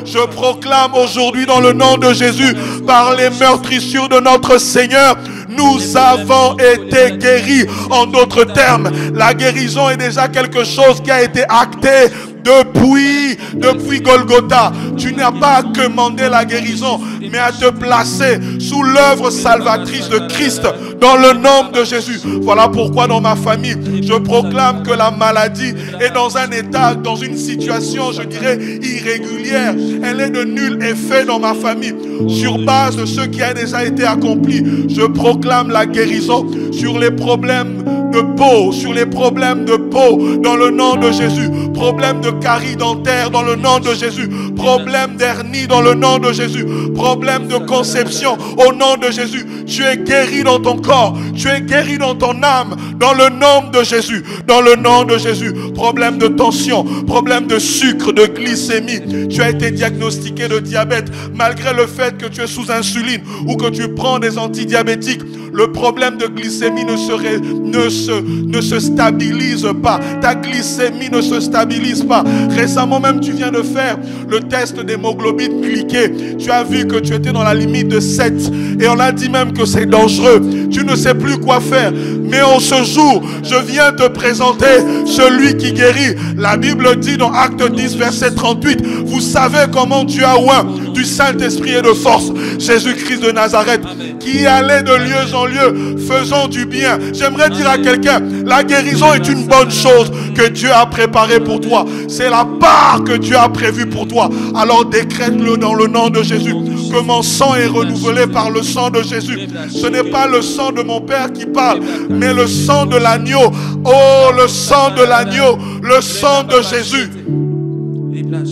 Je proclame aujourd'hui dans le nom de Jésus, par les meurtrissures de notre Seigneur, nous avons été guéris. En d'autres termes, la guérison est déjà quelque chose qui a été acté depuis Golgotha. Tu n'as pas à commander la guérison, mais à te placer sous l'œuvre salvatrice de Christ dans le nom de Jésus. Voilà pourquoi dans ma famille, je proclame que la maladie est dans un état, dans une situation, je dirais, irrégulière. Elle est de nul effet dans ma famille. Sur base de ce qui a déjà été accompli, je proclame la guérison sur les problèmes de peau, sur les problèmes de peau, dans le nom de Jésus. Problème de carie dentaire, dans le nom de Jésus. Problème d'hernie, dans le nom de Jésus. Problème de conception, au nom de Jésus. Tu es guéri dans ton corps, tu es guéri dans ton âme, dans le nom de Jésus. Dans le nom de Jésus. Problème de tension, problème de sucre, de glycémie. Tu as été diagnostiqué de diabète, malgré le fait que tu es sous insuline ou que tu prends des antidiabétiques. Le problème de glycémie ne se stabilise pas. Ta glycémie ne se stabilise pas. Récemment même, tu viens de faire le test d'hémoglobine glyquée. Tu as vu que tu étais dans la limite de 7. Et on a dit même que c'est dangereux. Tu ne sais plus quoi faire. Mais en ce jour, je viens te présenter celui qui guérit. La Bible dit dans Acte 10, verset 38, vous savez comment Dieu a oint du Saint-Esprit et de force Jésus-Christ de Nazareth, qui allait de lieu en lieu, faisant du bien. J'aimerais dire à quelqu'un, la guérison est une bonne chose que Dieu a préparée pour toi. C'est la part que Dieu a prévue pour toi. Alors décrète-le dans le nom de Jésus, que mon sang est renouvelé par le sang de Jésus. Ce n'est pas le sang de mon Père qui parle, mais le sang de l'agneau. Oh, le sang de l'agneau, le sang de Jésus.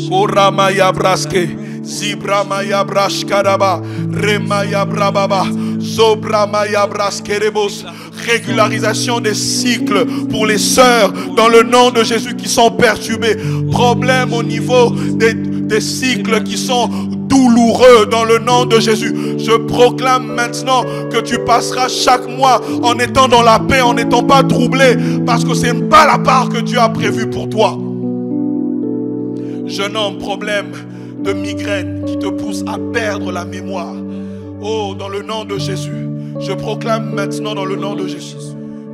Oramaya braske, Zibramaya brashkaraba, Remaya brababa, Zobramaya braskerebos. Régularisation des cycles pour les sœurs dans le nom de Jésus qui sont perturbées. Problème au niveau des cycles qui sont douloureux dans le nom de Jésus. Je proclame maintenant que tu passeras chaque mois en étant dans la paix, en n'étant pas troublé, parce que ce n'est pas la part que Dieu a prévue pour toi. Jeune homme, problème de migraine qui te pousse à perdre la mémoire. Oh, dans le nom de Jésus, je proclame maintenant dans le nom de Jésus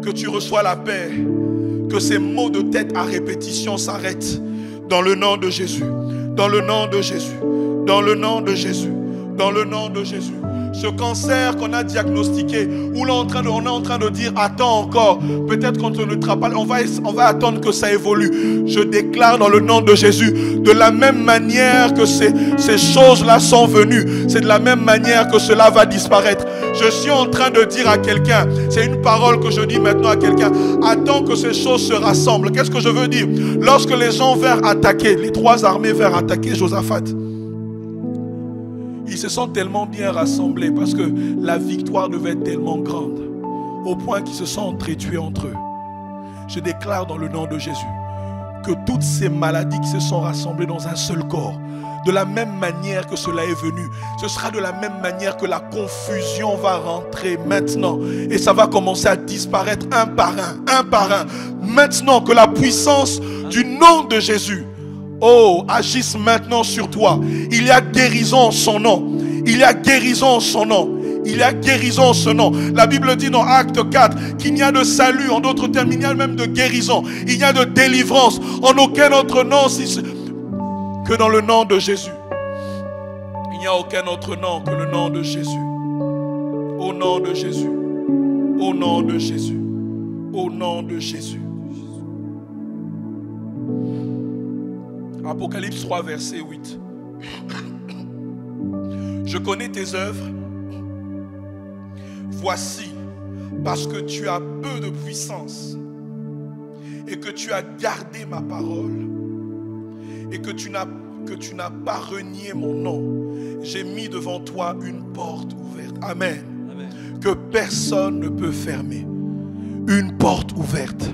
que tu reçois la paix, que ces maux de tête à répétition s'arrêtent. Dans le nom de Jésus, dans le nom de Jésus, dans le nom de Jésus, dans le nom de Jésus. Ce cancer qu'on a diagnostiqué, où on est en train de dire attends encore, peut-être qu'on ne te rappelle, on va attendre que ça évolue. Je déclare dans le nom de Jésus, de la même manière que ces choses-là sont venues, c'est de la même manière que cela va disparaître. Je suis en train de dire à quelqu'un, c'est une parole que je dis maintenant à quelqu'un, attends que ces choses se rassemblent. Qu'est-ce que je veux dire? Lorsque les gens vinrent attaquer, les trois armées vinrent attaquer Josaphat, ils se sont tellement bien rassemblés parce que la victoire devait être tellement grande, au point qu'ils se sont entretués entre eux. Je déclare dans le nom de Jésus que toutes ces maladies qui se sont rassemblées dans un seul corps, de la même manière que cela est venu, ce sera de la même manière que la confusion va rentrer maintenant. Et ça va commencer à disparaître un par un. Maintenant que la puissance du nom de Jésus, agisse maintenant sur toi. Il y a guérison en son nom. Il y a guérison en son nom. Il y a guérison en son nom. La Bible dit dans Acte 4 qu'il n'y a de salut, en d'autres termes, il y a même de guérison. Il y a de délivrance en aucun autre nom que dans le nom de Jésus. Il n'y a aucun autre nom que le nom de Jésus. Au nom de Jésus. Au nom de Jésus. Au nom de Jésus. Apocalypse 3, verset 8. Je connais tes œuvres. Voici, parce que tu as peu de puissance et que tu as gardé ma parole et que tu n'as pas renié mon nom, j'ai mis devant toi une porte ouverte. Amen. Amen. Que personne ne peut fermer. Une porte ouverte.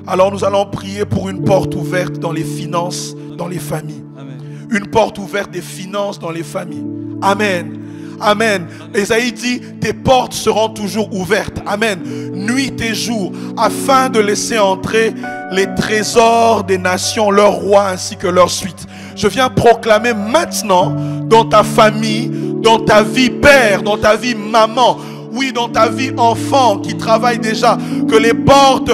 Alors nous allons prier pour une porte ouverte dans les finances, dans les familles. Amen. Une porte ouverte des finances dans les familles. Amen. Amen. Ésaïe dit, tes portes seront toujours ouvertes. Amen. Nuit et jour, afin de laisser entrer les trésors des nations, leurs rois ainsi que leur suite. Je viens proclamer maintenant dans ta famille, dans ta vie père, dans ta vie maman, oui, dans ta vie enfant qui travaille déjà, que les portes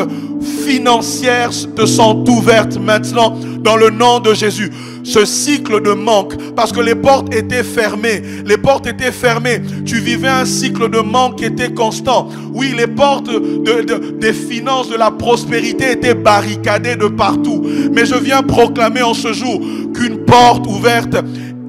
financières te sont ouvertes maintenant dans le nom de Jésus. Ce cycle de manque, parce que les portes étaient fermées. Les portes étaient fermées. Tu vivais un cycle de manque qui était constant. Oui, les portes des finances, de la prospérité étaient barricadées de partout. Mais je viens proclamer en ce jour qu'une porte ouverte,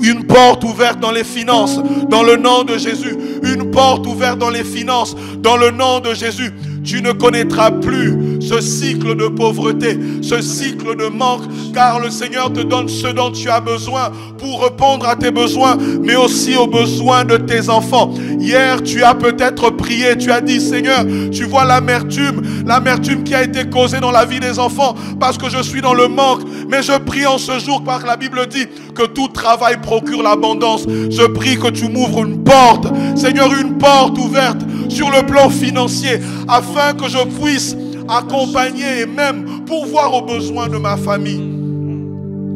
une porte ouverte dans les finances, dans le nom de Jésus. Une porte ouverte dans les finances, dans le nom de Jésus. Tu ne connaîtras plus ce cycle de pauvreté, ce cycle de manque, car le Seigneur te donne ce dont tu as besoin pour répondre à tes besoins, mais aussi aux besoins de tes enfants. Hier, tu as peut-être prié, tu as dit, Seigneur, tu vois l'amertume qui a été causée dans la vie des enfants, parce que je suis dans le manque. Mais je prie en ce jour, parce que la Bible dit que tout travail procure l'abondance. Je prie que tu m'ouvres une porte, Seigneur, une porte ouverte sur le plan financier, afin que je puisse accompagner et même pourvoir aux besoins de ma famille.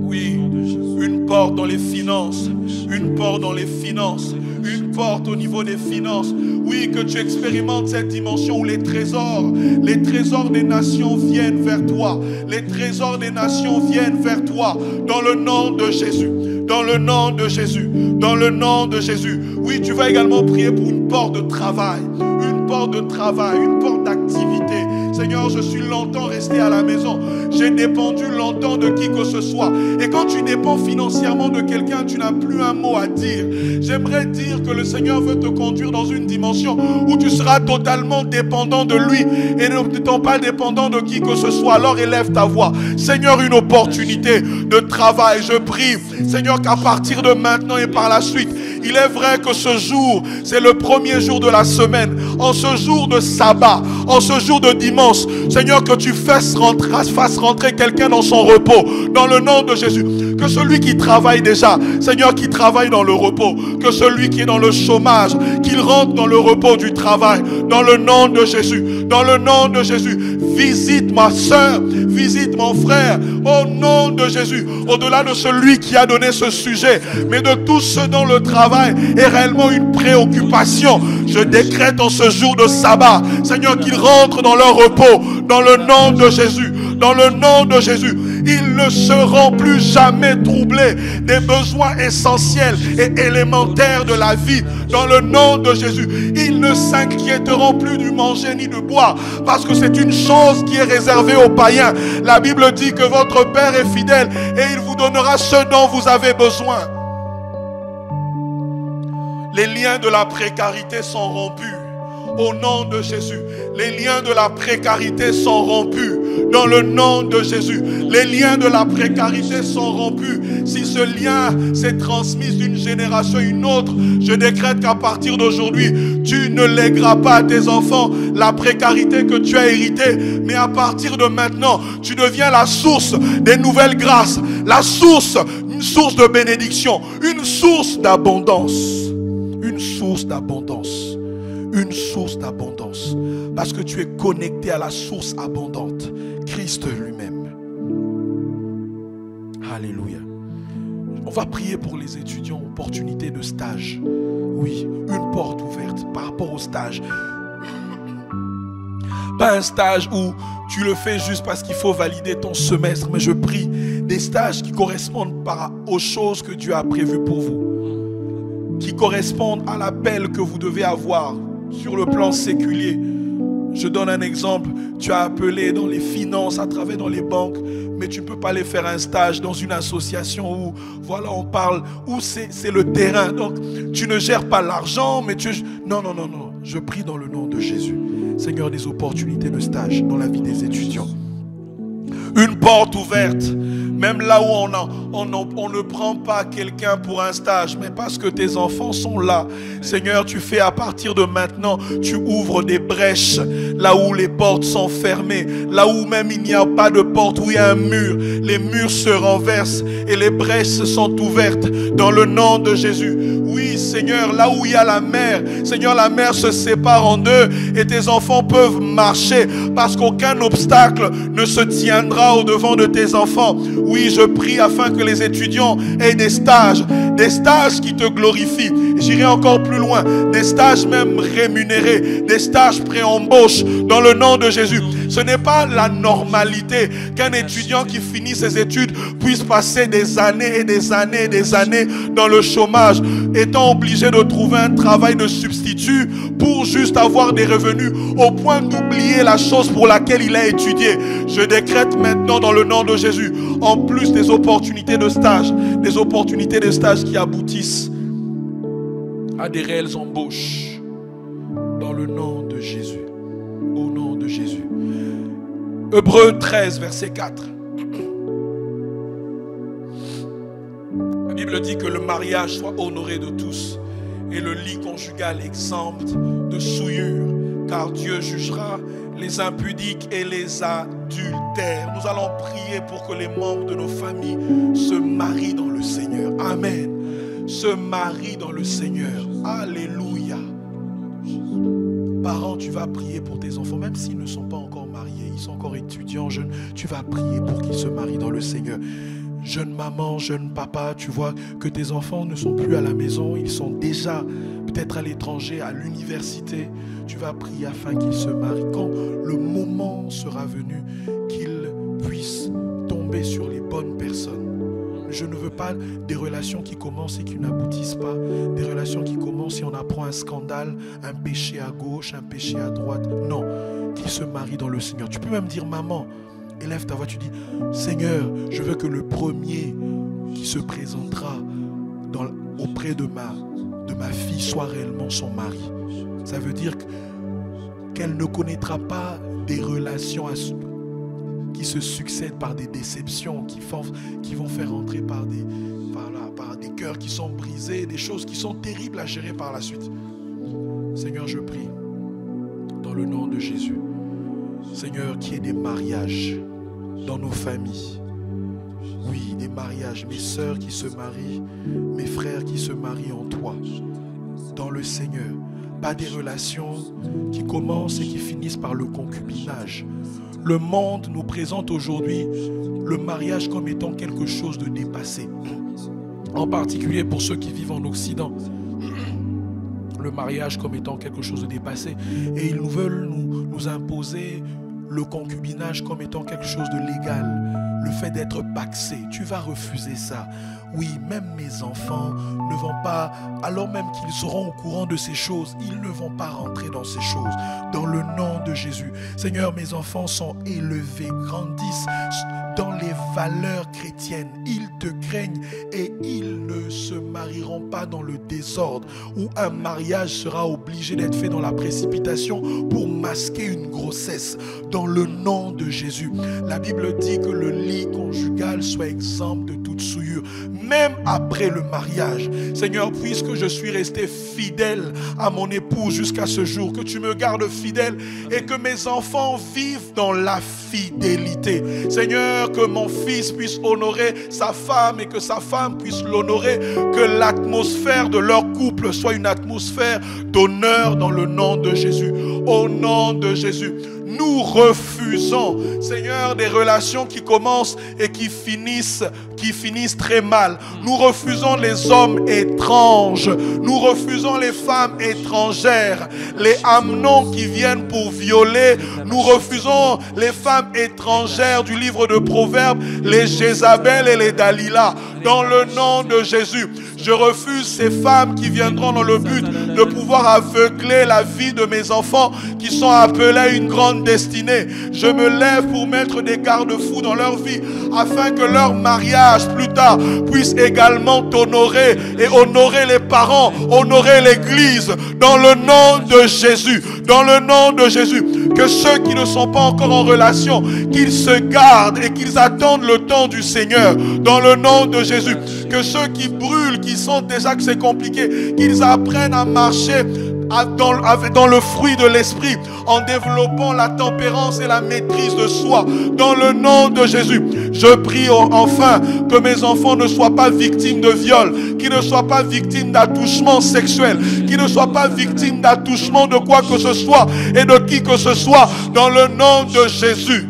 Oui, une porte dans les finances, une porte dans les finances, une porte au niveau des finances. Oui, que tu expérimentes cette dimension où les trésors des nations viennent vers toi. Les trésors des nations viennent vers toi, dans le nom de Jésus. Dans le nom de Jésus. Dans le nom de Jésus. Oui, tu vas également prier pour une porte de travail. Une porte de travail, une porte d'activité. Seigneur, je suis longtemps resté à la maison. J'ai dépendu longtemps de qui que ce soit. Et quand tu dépends financièrement de quelqu'un, tu n'as plus un mot à dire. J'aimerais dire que le Seigneur veut te conduire dans une dimension où tu seras totalement dépendant de lui et n'étant pas dépendant de qui que ce soit. Alors élève ta voix. Seigneur, une opportunité de travail. Je prie, Seigneur, qu'à partir de maintenant et par la suite, il est vrai que ce jour, c'est le premier jour de la semaine. En ce jour de sabbat, en ce jour de dimanche, Seigneur, que tu fasses rentrer quelqu'un dans son repos. Dans le nom de Jésus. Que celui qui travaille déjà, Seigneur, qui travaille dans le repos. Que celui qui est dans le chômage, qu'il rentre dans le repos du travail. Dans le nom de Jésus. Dans le nom de Jésus. Visite ma soeur, visite mon frère. Au nom de Jésus. Au-delà de celui qui a donné ce sujet, mais de tous ceux dont le travail est réellement une préoccupation. Je décrète en ce jour de sabbat, Seigneur, qu'ils rentrent dans leur repos, dans le nom de Jésus, dans le nom de Jésus. Ils ne seront plus jamais troublés des besoins essentiels et élémentaires de la vie, dans le nom de Jésus. Ils ne s'inquiéteront plus du manger ni du boire, parce que c'est une chose qui est réservée aux païens. La Bible dit que votre Père est fidèle et il vous donnera ce dont vous avez besoin. Les liens de la précarité sont rompus. Au nom de Jésus, les liens de la précarité sont rompus. Dans le nom de Jésus, les liens de la précarité sont rompus. Si ce lien s'est transmis d'une génération à une autre, je décrète qu'à partir d'aujourd'hui, tu ne légueras pas à tes enfants la précarité que tu as héritée. Mais à partir de maintenant, tu deviens la source des nouvelles grâces. La source, une source de bénédiction, une source d'abondance. Une source d'abondance. Une source d'abondance. Parce que tu es connecté à la source abondante, Christ lui-même. Alléluia. On va prier pour les étudiants, opportunité de stage. Oui, une porte ouverte par rapport au stage. Pas un stage où tu le fais juste parce qu'il faut valider ton semestre, mais je prie des stages qui correspondent aux choses que Dieu a prévues pour vous, qui correspondent à l'appel que vous devez avoir sur le plan séculier. Je donne un exemple. Tu as appelé dans les finances, à travers dans les banques, mais tu ne peux pas aller faire un stage dans une association où, voilà, on parle, où c'est le terrain. Donc, tu ne gères pas l'argent, mais tu... Non. Je prie dans le nom de Jésus. Seigneur, des opportunités de stage dans la vie des étudiants. Une porte ouverte. Même là où on ne prend pas quelqu'un pour un stage, mais parce que tes enfants sont là. Seigneur, tu fais à partir de maintenant, tu ouvres des brèches là où les portes sont fermées, là où même il n'y a pas de porte, où il y a un mur. Les murs se renversent et les brèches sont ouvertes dans le nom de Jésus. Oui, Seigneur, là où il y a la mer, Seigneur, la mer se sépare en deux et tes enfants peuvent marcher parce qu'aucun obstacle ne se tiendra au-devant de tes enfants. Oui, je prie afin que les étudiants aient des stages qui te glorifient. J'irai encore plus loin, des stages même rémunérés, des stages pré-embauche dans le nom de Jésus. Ce n'est pas la normalité qu'un étudiant qui finit ses études puisse passer des années et des années et des années dans le chômage, étant obligé de trouver un travail de substitut pour juste avoir des revenus au point d'oublier la chose pour laquelle il a étudié. Je décrète maintenant dans le nom de Jésus, en plus des opportunités de stage qui aboutissent à des réelles embauches dans le nom de Jésus. Au nom de Jésus. Hébreux 13, verset 4. La Bible dit que le mariage soit honoré de tous et le lit conjugal exempt de souillure, car Dieu jugera les impudiques et les adultères. Nous allons prier pour que les membres de nos familles se marient dans le Seigneur. Amen. Se marient dans le Seigneur. Alléluia. Parents, tu vas prier pour tes enfants, même s'ils ne sont pas encore mariés, ils sont encore étudiants, jeunes, tu vas prier pour qu'ils se marient dans le Seigneur. Jeune maman, jeune papa, tu vois que tes enfants ne sont plus à la maison, ils sont déjà peut-être à l'étranger, à l'université. Tu vas prier afin qu'ils se marient. Quand le moment sera venu, qu'ils puissent tomber sur les bonnes personnes. Je ne veux pas des relations qui commencent et qui n'aboutissent pas. Des relations qui commencent et on apprend un scandale, un péché à gauche, un péché à droite. Non, qu'ils se marient dans le Seigneur. Tu peux même dire, maman, élève ta voix, tu dis, Seigneur, je veux que le premier qui se présentera auprès de ma fille soit réellement son mari. Ça veut dire qu'elle ne connaîtra pas des relations qui se succèdent par des déceptions, qui vont faire entrer par des cœurs qui sont brisés, des choses qui sont terribles à gérer par la suite. Seigneur, je prie dans le nom de Jésus. Seigneur, qu'il y ait des mariages dans nos familles. Oui, des mariages. Mes sœurs qui se marient, mes frères qui se marient en toi, dans le Seigneur. Pas des relations qui commencent et qui finissent par le concubinage. Le monde nous présente aujourd'hui le mariage comme étant quelque chose de dépassé. En particulier pour ceux qui vivent en Occident. Le mariage comme étant quelque chose de dépassé. Et ils nous veulent nous imposer le concubinage comme étant quelque chose de légal. le fait d'être paxé, tu vas refuser ça. Oui, même mes enfants ne vont pas, alors même qu'ils seront au courant de ces choses, ils ne vont pas rentrer dans ces choses. Dans le nom de Jésus. Seigneur, mes enfants sont élevés, grandissent dans les valeurs chrétiennes. Ils te craignent et ils ne se marieront pas dans le désordre où un mariage sera obligé d'être fait dans la précipitation pour masquer une grossesse. Dans le nom de Jésus. La Bible dit que le lit conjugal soit exempt de toute souillure, même après le mariage. Seigneur, puisque je suis resté fidèle à mon époux jusqu'à ce jour, que tu me gardes fidèle et que mes enfants vivent dans la fidélité. Seigneur, que mon fils puisse honorer sa femme et que sa femme puisse l'honorer, que l'atmosphère de leur couple soit une atmosphère d'honneur dans le nom de Jésus. Au nom de Jésus. Nous refusons, Seigneur, des relations qui commencent et qui finissent très mal. Nous refusons les hommes étranges. Nous refusons les femmes étrangères. Les Amnon qui viennent pour violer. Nous refusons les femmes étrangères du livre de Proverbes, les Jézabel et les Dalila. Dans le nom de Jésus, je refuse ces femmes qui viendront dans le but de pouvoir aveugler la vie de mes enfants qui sont appelés à une grande destinée. Je me lève pour mettre des garde-fous dans leur vie afin que leur mariage plus tard puisse également t'honorer et honorer les parents, honorer l'église. Dans le nom de Jésus, dans le nom de Jésus, que ceux qui ne sont pas encore en relation, qu'ils se gardent et qu'ils attendent le temps du Seigneur. Dans le nom de Jésus, que ceux qui brûlent, qui sentent déjà que c'est compliqué, qu'ils apprennent à marcher dans le fruit de l'esprit, en développant la tempérance et la maîtrise de soi. Dans le nom de Jésus, je prie enfin que mes enfants ne soient pas victimes de viol, qu'ils ne soient pas victimes d'attouchement sexuel, qu'ils ne soient pas victimes d'attouchement de quoi que ce soit et de qui que ce soit. Dans le nom de Jésus.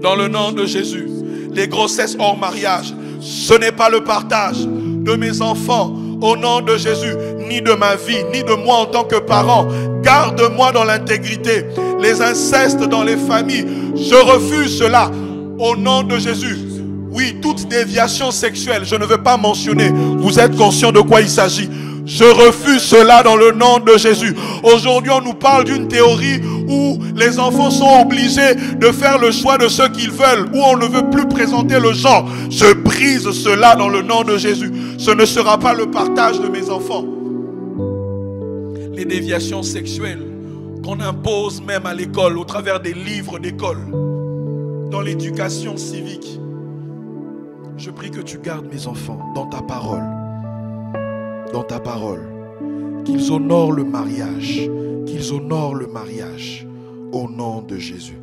Dans le nom de Jésus. Les grossesses hors mariage, ce n'est pas le partage de mes enfants. Au nom de Jésus, ni de ma vie, ni de moi en tant que parent. Garde-moi dans l'intégrité. Les incestes dans les familles, je refuse cela. Au nom de Jésus. Oui, toute déviation sexuelle, je ne veux pas mentionner. Vous êtes conscient de quoi il s'agit. Je refuse cela dans le nom de Jésus. Aujourd'hui, on nous parle d'une théorie où les enfants sont obligés de faire le choix de ce qu'ils veulent, où on ne veut plus présenter le genre. Je brise cela dans le nom de Jésus. Ce ne sera pas le partage de mes enfants. Les déviations sexuelles qu'on impose même à l'école, au travers des livres d'école, dans l'éducation civique. Je prie que tu gardes mes enfants dans ta parole. Dans ta parole, qu'ils honorent le mariage, au nom de Jésus.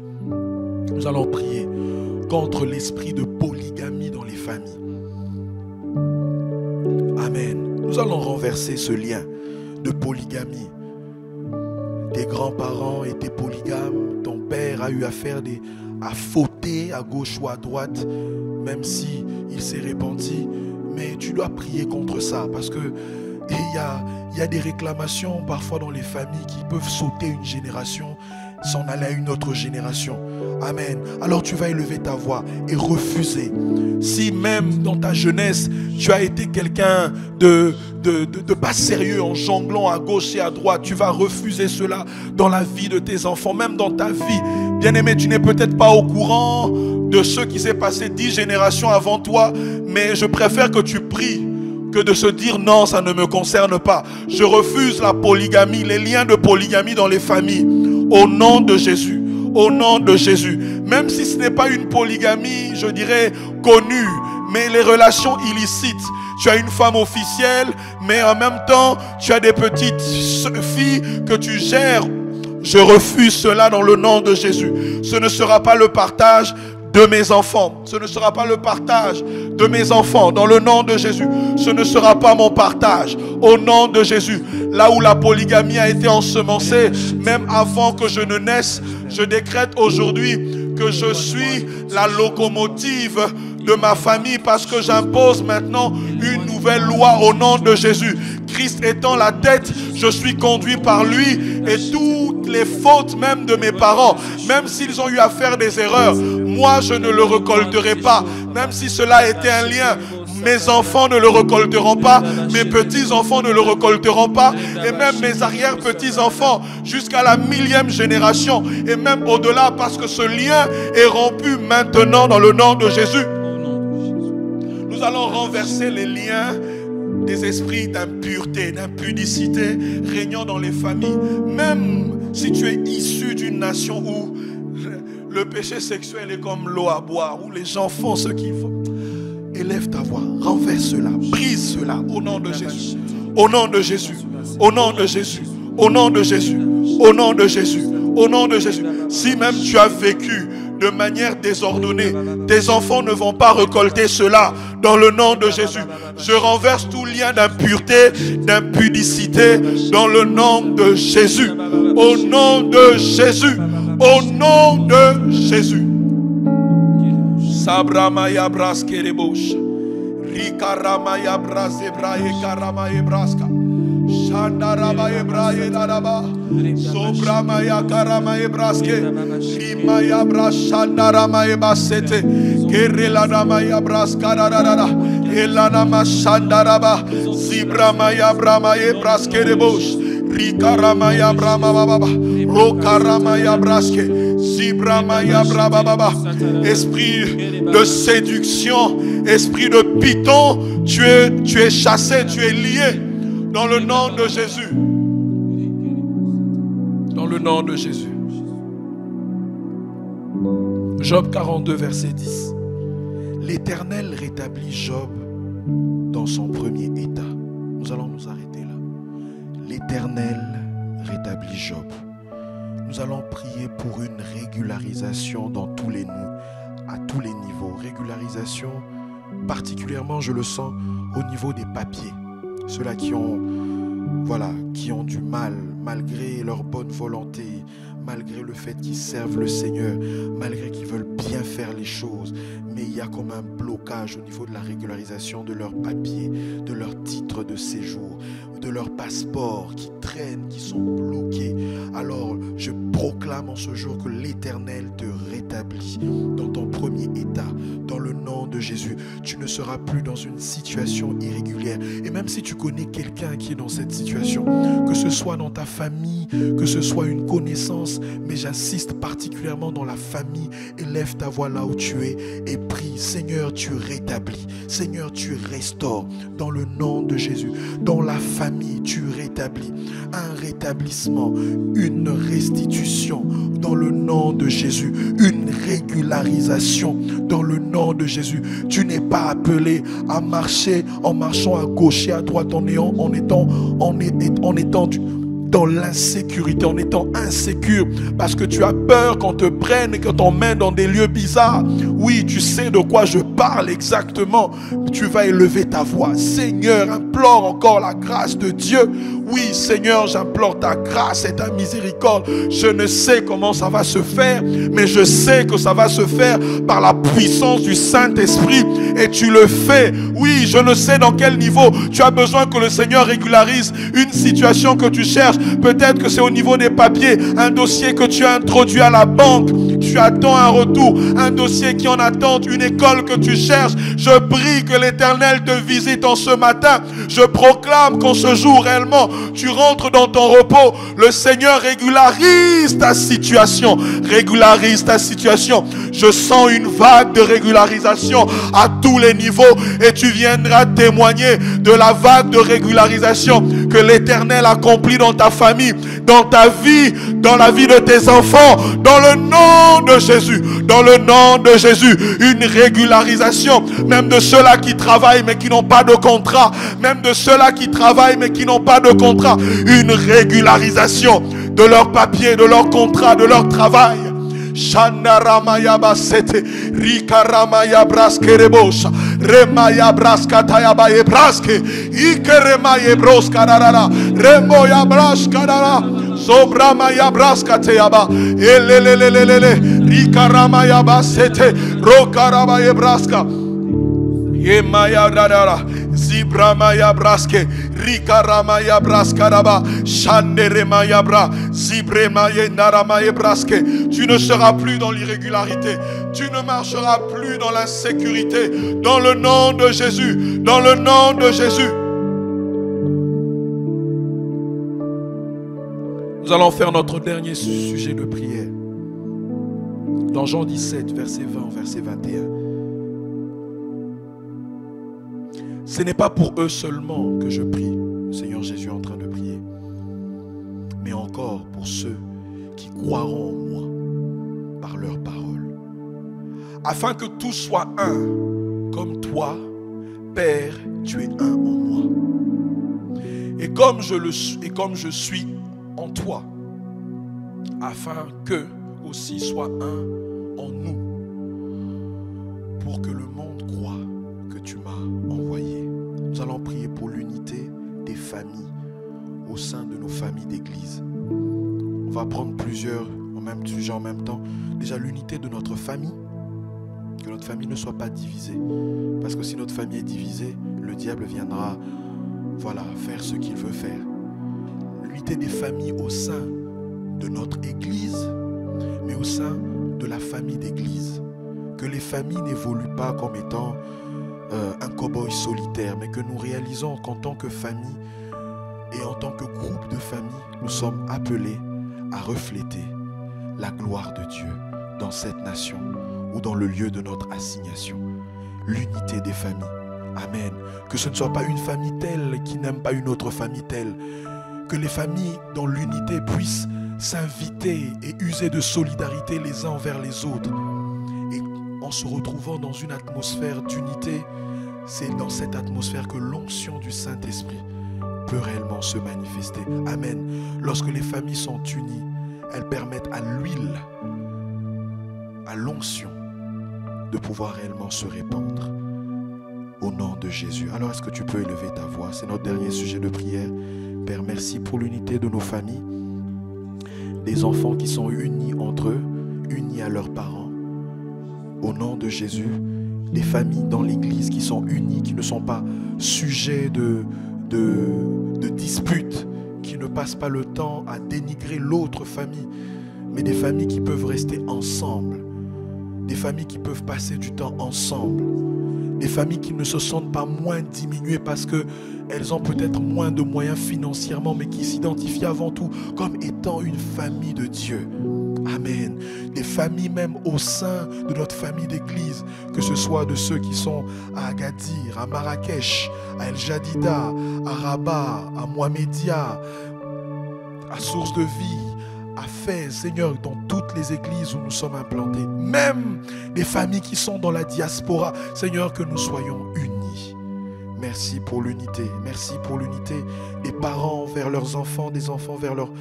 Nous allons prier contre l'esprit de polygamie dans les familles. Amen. Nous allons renverser ce lien de polygamie. Tes grands-parents étaient polygames, ton père a eu à fauter à gauche ou à droite, même si il s'est repenti. Mais tu dois prier contre ça parce que il y a des réclamations parfois dans les familles qui peuvent sauter une génération, s'en aller à une autre génération. Amen. Alors tu vas élever ta voix et refuser. Si même dans ta jeunesse, tu as été quelqu'un de pas sérieux en jonglant à gauche et à droite, tu vas refuser cela dans la vie de tes enfants, même dans ta vie. Bien-aimé, tu n'es peut-être pas au courant de ce qui s'est passé 10 générations avant toi, mais je préfère que tu pries que de se dire non, ça ne me concerne pas. Je refuse la polygamie, les liens de polygamie dans les familles. Au nom de Jésus. Au nom de Jésus. Même si ce n'est pas une polygamie, je dirais, connue, mais les relations illicites. Tu as une femme officielle, mais en même temps, tu as des petites filles que tu gères. Je refuse cela dans le nom de Jésus. Ce ne sera pas le partage de mes enfants. Ce ne sera pas le partage de mes enfants. Dans le nom de Jésus. Ce ne sera pas mon partage. Au nom de Jésus. Là où la polygamie a été ensemencée, même avant que je ne naisse, je décrète aujourd'hui que je suis la locomotive de ma famille parce que j'impose maintenant une nouvelle loi au nom de Jésus. Christ étant la tête, je suis conduit par lui Et toutes les fautes même de mes parents, même s'ils ont eu à faire des erreurs, moi je ne le récolterai pas. Même si cela était un lien, mes enfants ne le récolteront pas, mes petits-enfants ne le récolteront pas, et même mes arrière-petits-enfants jusqu'à la 1000e génération, et même au-delà, parce que ce lien est rompu maintenant dans le nom de Jésus. Nous allons renverser les liens des esprits d'impureté, d'impudicité régnant dans les familles. Même si tu es issu d'une nation où le péché sexuel est comme l'eau à boire, où les gens font ce qu'ils font, élève ta voix, renverse cela, brise cela au nom de Jésus. Au nom de Jésus. Au nom de Jésus. Au nom de Jésus. Au nom de Jésus. Au nom de Jésus. Si même tu as vécu de manière désordonnée, tes enfants ne vont pas récolter cela dans le nom de Jésus. Je renverse tout lien d'impureté, d'impudicité dans le nom de Jésus. Au nom de Jésus. Au nom de Jésus. Sabramaya braske rebouche. Rikaramaya brasebraye karamaye braska. Shandaraba ebraye daraba. Sobramaya karamaye braske. Rimaya brashandarama ebasete. Kereladamaya braska darada. Elanama shandaraba. Zibramaya bramaye braske rebouche. Rikaramaya brama baba. Rokaramaya braske. Esprit de séduction, esprit de python, tu es chassé, tu es lié dans le nom de Jésus. Dans le nom de Jésus. Job 42, verset 10. L'Éternel rétablit Job dans son premier état. Nous allons nous arrêter là. L'Éternel rétablit Job. Nous allons prier pour une régularisation dans à tous les niveaux. Régularisation, particulièrement, je le sens, au niveau des papiers. Ceux-là qui ont du mal, malgré leur bonne volonté, malgré le fait qu'ils servent le Seigneur, malgré qu'ils veulent bien faire les choses, mais il y a comme un blocage au niveau de la régularisation de leurs papiers, de leurs titres de séjour, de leurs passeports qui traînent, qui sont bloqués. Alors, je proclame en ce jour que l'Éternel te rétablit dans ton premier état, dans le nom de Jésus. Tu ne seras plus dans une situation irrégulière. Et même si tu connais quelqu'un qui est dans cette situation, que ce soit dans ta famille, que ce soit une connaissance, mais j'insiste particulièrement dans la famille, élève ta voix là où tu es et prie. Seigneur, tu rétablis. Seigneur, tu restaures dans le nom de Jésus. Dans la famille, tu rétablis. Un rétablissement, une restitution dans le nom de Jésus. Une régularisation dans le nom de Jésus. Tu n'es pas appelé à marcher en marchant à gauche et à droite, en étant dans l'insécurité, en étant insécure, parce que tu as peur qu'on te prenne et qu'on t'emmène dans des lieux bizarres. Oui, tu sais de quoi je parle exactement. Tu vas élever ta voix. Seigneur, implore encore la grâce de Dieu. Oui, Seigneur, j'implore ta grâce et ta miséricorde. Je ne sais comment ça va se faire, mais je sais que ça va se faire par la puissance du Saint-Esprit. Et tu le fais. Oui, je ne sais dans quel niveau tu as besoin que le Seigneur régularise une situation que tu cherches. Peut-être que c'est au niveau des papiers, un dossier que tu as introduit à la banque. Tu attends un retour, un dossier qui en attend, une école que tu cherches. Je prie que l'Éternel te visite en ce matin. Je proclame qu'en ce jour réellement, tu rentres dans ton repos. Le Seigneur régularise ta situation. Régularise ta situation. Je sens une vague de régularisation à tous les niveaux et tu viendras témoigner de la vague de régularisation que l'Éternel accomplit dans ta famille, dans ta vie, dans la vie de tes enfants, dans le nom de Jésus. Dans le nom de Jésus, une régularisation, même de ceux-là qui travaillent mais qui n'ont pas de contrat, même de ceux-là qui travaillent mais qui n'ont pas de contrat, une régularisation de leurs papiers, de leurs contrats, de leur travail. Shandaramaya basete, Rikaramaya braske rebosha, Remaya braska tayaba ebraske, Ikeremaya broska darara, Remoya braska darara, Sobramaya braska tayaba, Elelelelele, Rikaramaya basete, Rokaraba ebraska, Yemaya darara, Zibramaya braske, Rikaramaya braskaraba, Shanderemaya bra, Zibremaye naramaye braske. Tu ne seras plus dans l'irrégularité. Tu ne marcheras plus dans l'insécurité. Dans le nom de Jésus. Dans le nom de Jésus. Nous allons faire notre dernier sujet de prière. Dans Jean 17, verset 20, verset 21. Ce n'est pas pour eux seulement que je prie. Le Seigneur Jésus est en train de prier. Mais encore pour ceux qui croiront en moi par leurs paroles. Afin que tous soient un, comme toi, Père, tu es un en moi. Et comme je suis en toi, afin qu'eux aussi soient un en nous, pour que le monde croie que tu m'as envoyé. Nous allons prier pour l'unité des familles au sein de nos familles d'église. On va prendre plusieurs sujets en même temps. Déjà l'unité de notre famille, que notre famille ne soit pas divisée. Parce que si notre famille est divisée, le diable viendra faire ce qu'il veut faire. L'unité des familles au sein de notre église, mais au sein de la famille d'église. Que les familles n'évoluent pas comme étant un cow-boy solitaire, mais que nous réalisons qu'en tant que famille et en tant que groupe de famille, nous sommes appelés à refléter la gloire de Dieu dans cette nation ou dans le lieu de notre assignation. L'unité des familles. Amen. Que ce ne soit pas une famille telle qui n'aime pas une autre famille telle. Que les familles dans l'unité puissent s'inviter et user de solidarité les uns envers les autres. Et en se retrouvant dans une atmosphère d'unité, c'est dans cette atmosphère que l'onction du Saint-Esprit peut réellement se manifester. Amen. Lorsque les familles sont unies, elles permettent à l'huile, à l'onction, de pouvoir réellement se répandre. Au nom de Jésus. Alors est-ce que tu peux élever ta voix? C'est notre dernier sujet de prière. Père, merci pour l'unité de nos familles. Des enfants qui sont unis entre eux, unis à leurs parents. Au nom de Jésus, des familles dans l'église qui sont unies, qui ne sont pas sujets de disputes, qui ne passent pas le temps à dénigrer l'autre famille, mais des familles qui peuvent rester ensemble, des familles qui peuvent passer du temps ensemble, des familles qui ne se sentent pas moins diminuées parce qu'elles ont peut-être moins de moyens financièrement, mais qui s'identifient avant tout comme étant une famille de Dieu. Amen. Des familles même au sein de notre famille d'église, que ce soit de ceux qui sont à Agadir, à Marrakech, à El Jadida, à Rabat, à Mohamedia, à Source de Vie, à Fès, Seigneur, dans toutes les églises où nous sommes implantés, même des familles qui sont dans la diaspora, Seigneur, que nous soyons unis. Merci pour l'unité. Merci pour l'unité des parents vers leurs enfants, des enfants vers leurs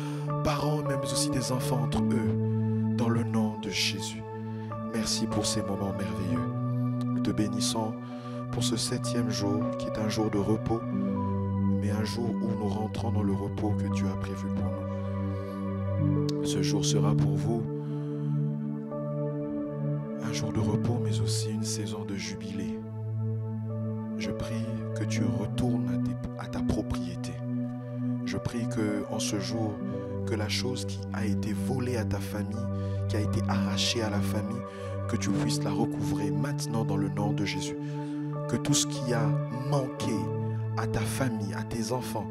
parents, même aussi des enfants entre eux, dans le nom de Jésus. Merci pour ces moments merveilleux. Nous te bénissons pour ce 7e jour, qui est un jour de repos, mais un jour où nous rentrons dans le repos que Dieu a prévu pour nous. Ce jour sera pour vous un jour de repos, mais aussi une saison de jubilé. Je prie que tu retournes à ta propriété. Je prie que en ce jour, que la chose qui a été volée à ta famille, qui a été arrachée à la famille, que tu puisses la recouvrer maintenant dans le nom de Jésus. Que tout ce qui a manqué à ta famille, à tes enfants,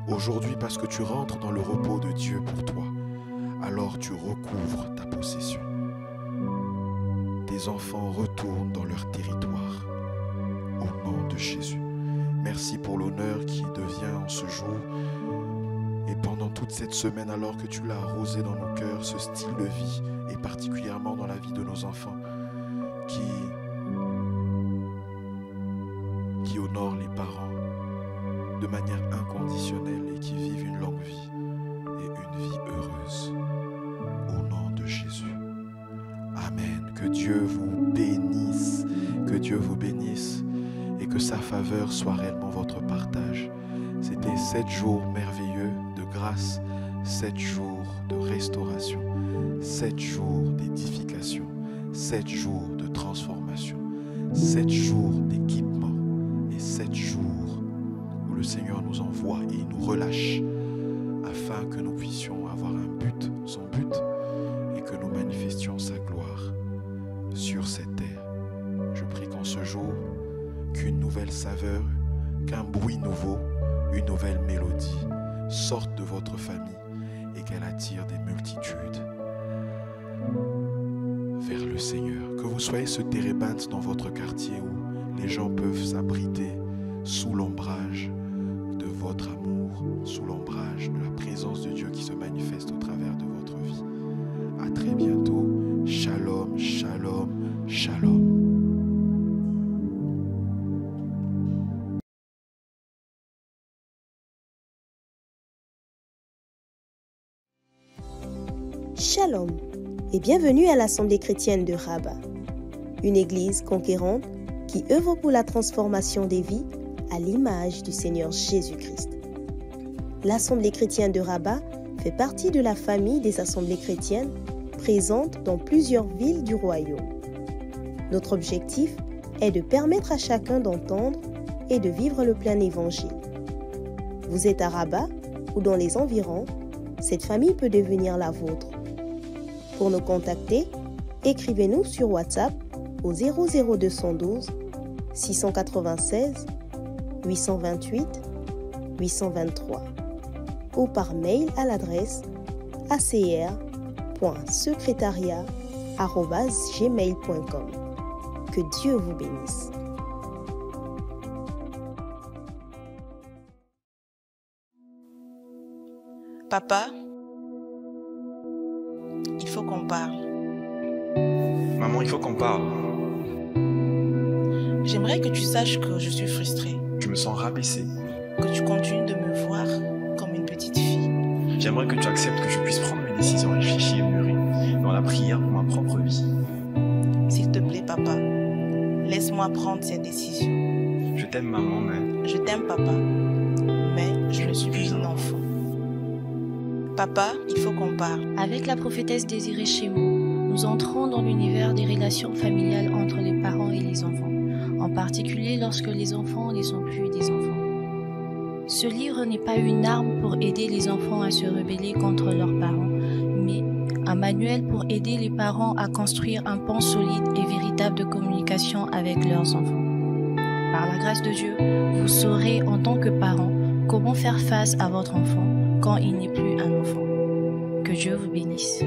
aujourd'hui, parce que tu rentres dans le repos de Dieu pour toi, alors tu recouvres ta possession. Tes enfants retournent dans leur territoire. Au nom de Jésus. Merci pour l'honneur qui devient en ce jour. Et pendant toute cette semaine, alors que tu l'as arrosé dans nos cœurs, ce style de vie, et particulièrement dans la vie de nos enfants, qui honorent les parents de manière inconditionnelle et qui vivent une longue vie et une vie heureuse. Au nom de Jésus. Amen. Que Dieu vous bénisse. Que Dieu vous bénisse. Et que sa faveur soit réellement votre partage. C'était 7 jours merveilleux de grâce, 7 jours de restauration, 7 jours d'édification, 7 jours de transformation, 7 jours d'équipement et 7 jours relâche, afin que nous puissions avoir un but, son but, et que nous manifestions sa gloire sur cette terre. Je prie qu'en ce jour, qu'une nouvelle saveur, qu'un bruit nouveau, une nouvelle mélodie sorte de votre famille et qu'elle attire des multitudes vers le Seigneur. Que vous soyez ce térébinthe dans votre quartier où les gens peuvent s'abriter sous l'ombrage de votre amour, sous l'ombrage de la présence de Dieu qui se manifeste au travers de votre vie. À très bientôt. Shalom, shalom, shalom. Shalom et bienvenue à l'Assemblée chrétienne de Rabat, une église conquérante qui œuvre pour la transformation des vies à l'image du Seigneur Jésus-Christ. L'Assemblée chrétienne de Rabat fait partie de la famille des assemblées chrétiennes présentes dans plusieurs villes du royaume. Notre objectif est de permettre à chacun d'entendre et de vivre le plein évangile. Vous êtes à Rabat ou dans les environs, cette famille peut devenir la vôtre. Pour nous contacter, écrivez-nous sur WhatsApp au 00212 696 828 823 ou par mail à l'adresse acr.secretariat@gmail.com. Que Dieu vous bénisse. Papa, il faut qu'on parle. Maman, il faut qu'on parle. J'aimerais que tu saches que je suis frustrée, Je me sens rabaissé. que tu continues de me voir comme une petite fille. J'aimerais que tu acceptes que je puisse prendre mes décisions réfléchies et mûries dans la prière pour ma propre vie. S'il te plaît, papa, laisse-moi prendre cette décision. Je t'aime, maman, mais Je t'aime, papa, mais je ne suis plus un enfant. Papa, il faut qu'on parle. Avec la prophétesse Désirée Chémot, nous entrons dans l'univers des relations familiales entre les parents et les enfants, en particulier lorsque les enfants ne sont plus des enfants. Ce livre n'est pas une arme pour aider les enfants à se rebeller contre leurs parents, mais un manuel pour aider les parents à construire un pont solide et véritable de communication avec leurs enfants. Par la grâce de Dieu, vous saurez en tant que parent comment faire face à votre enfant quand il n'est plus un enfant. Que Dieu vous bénisse.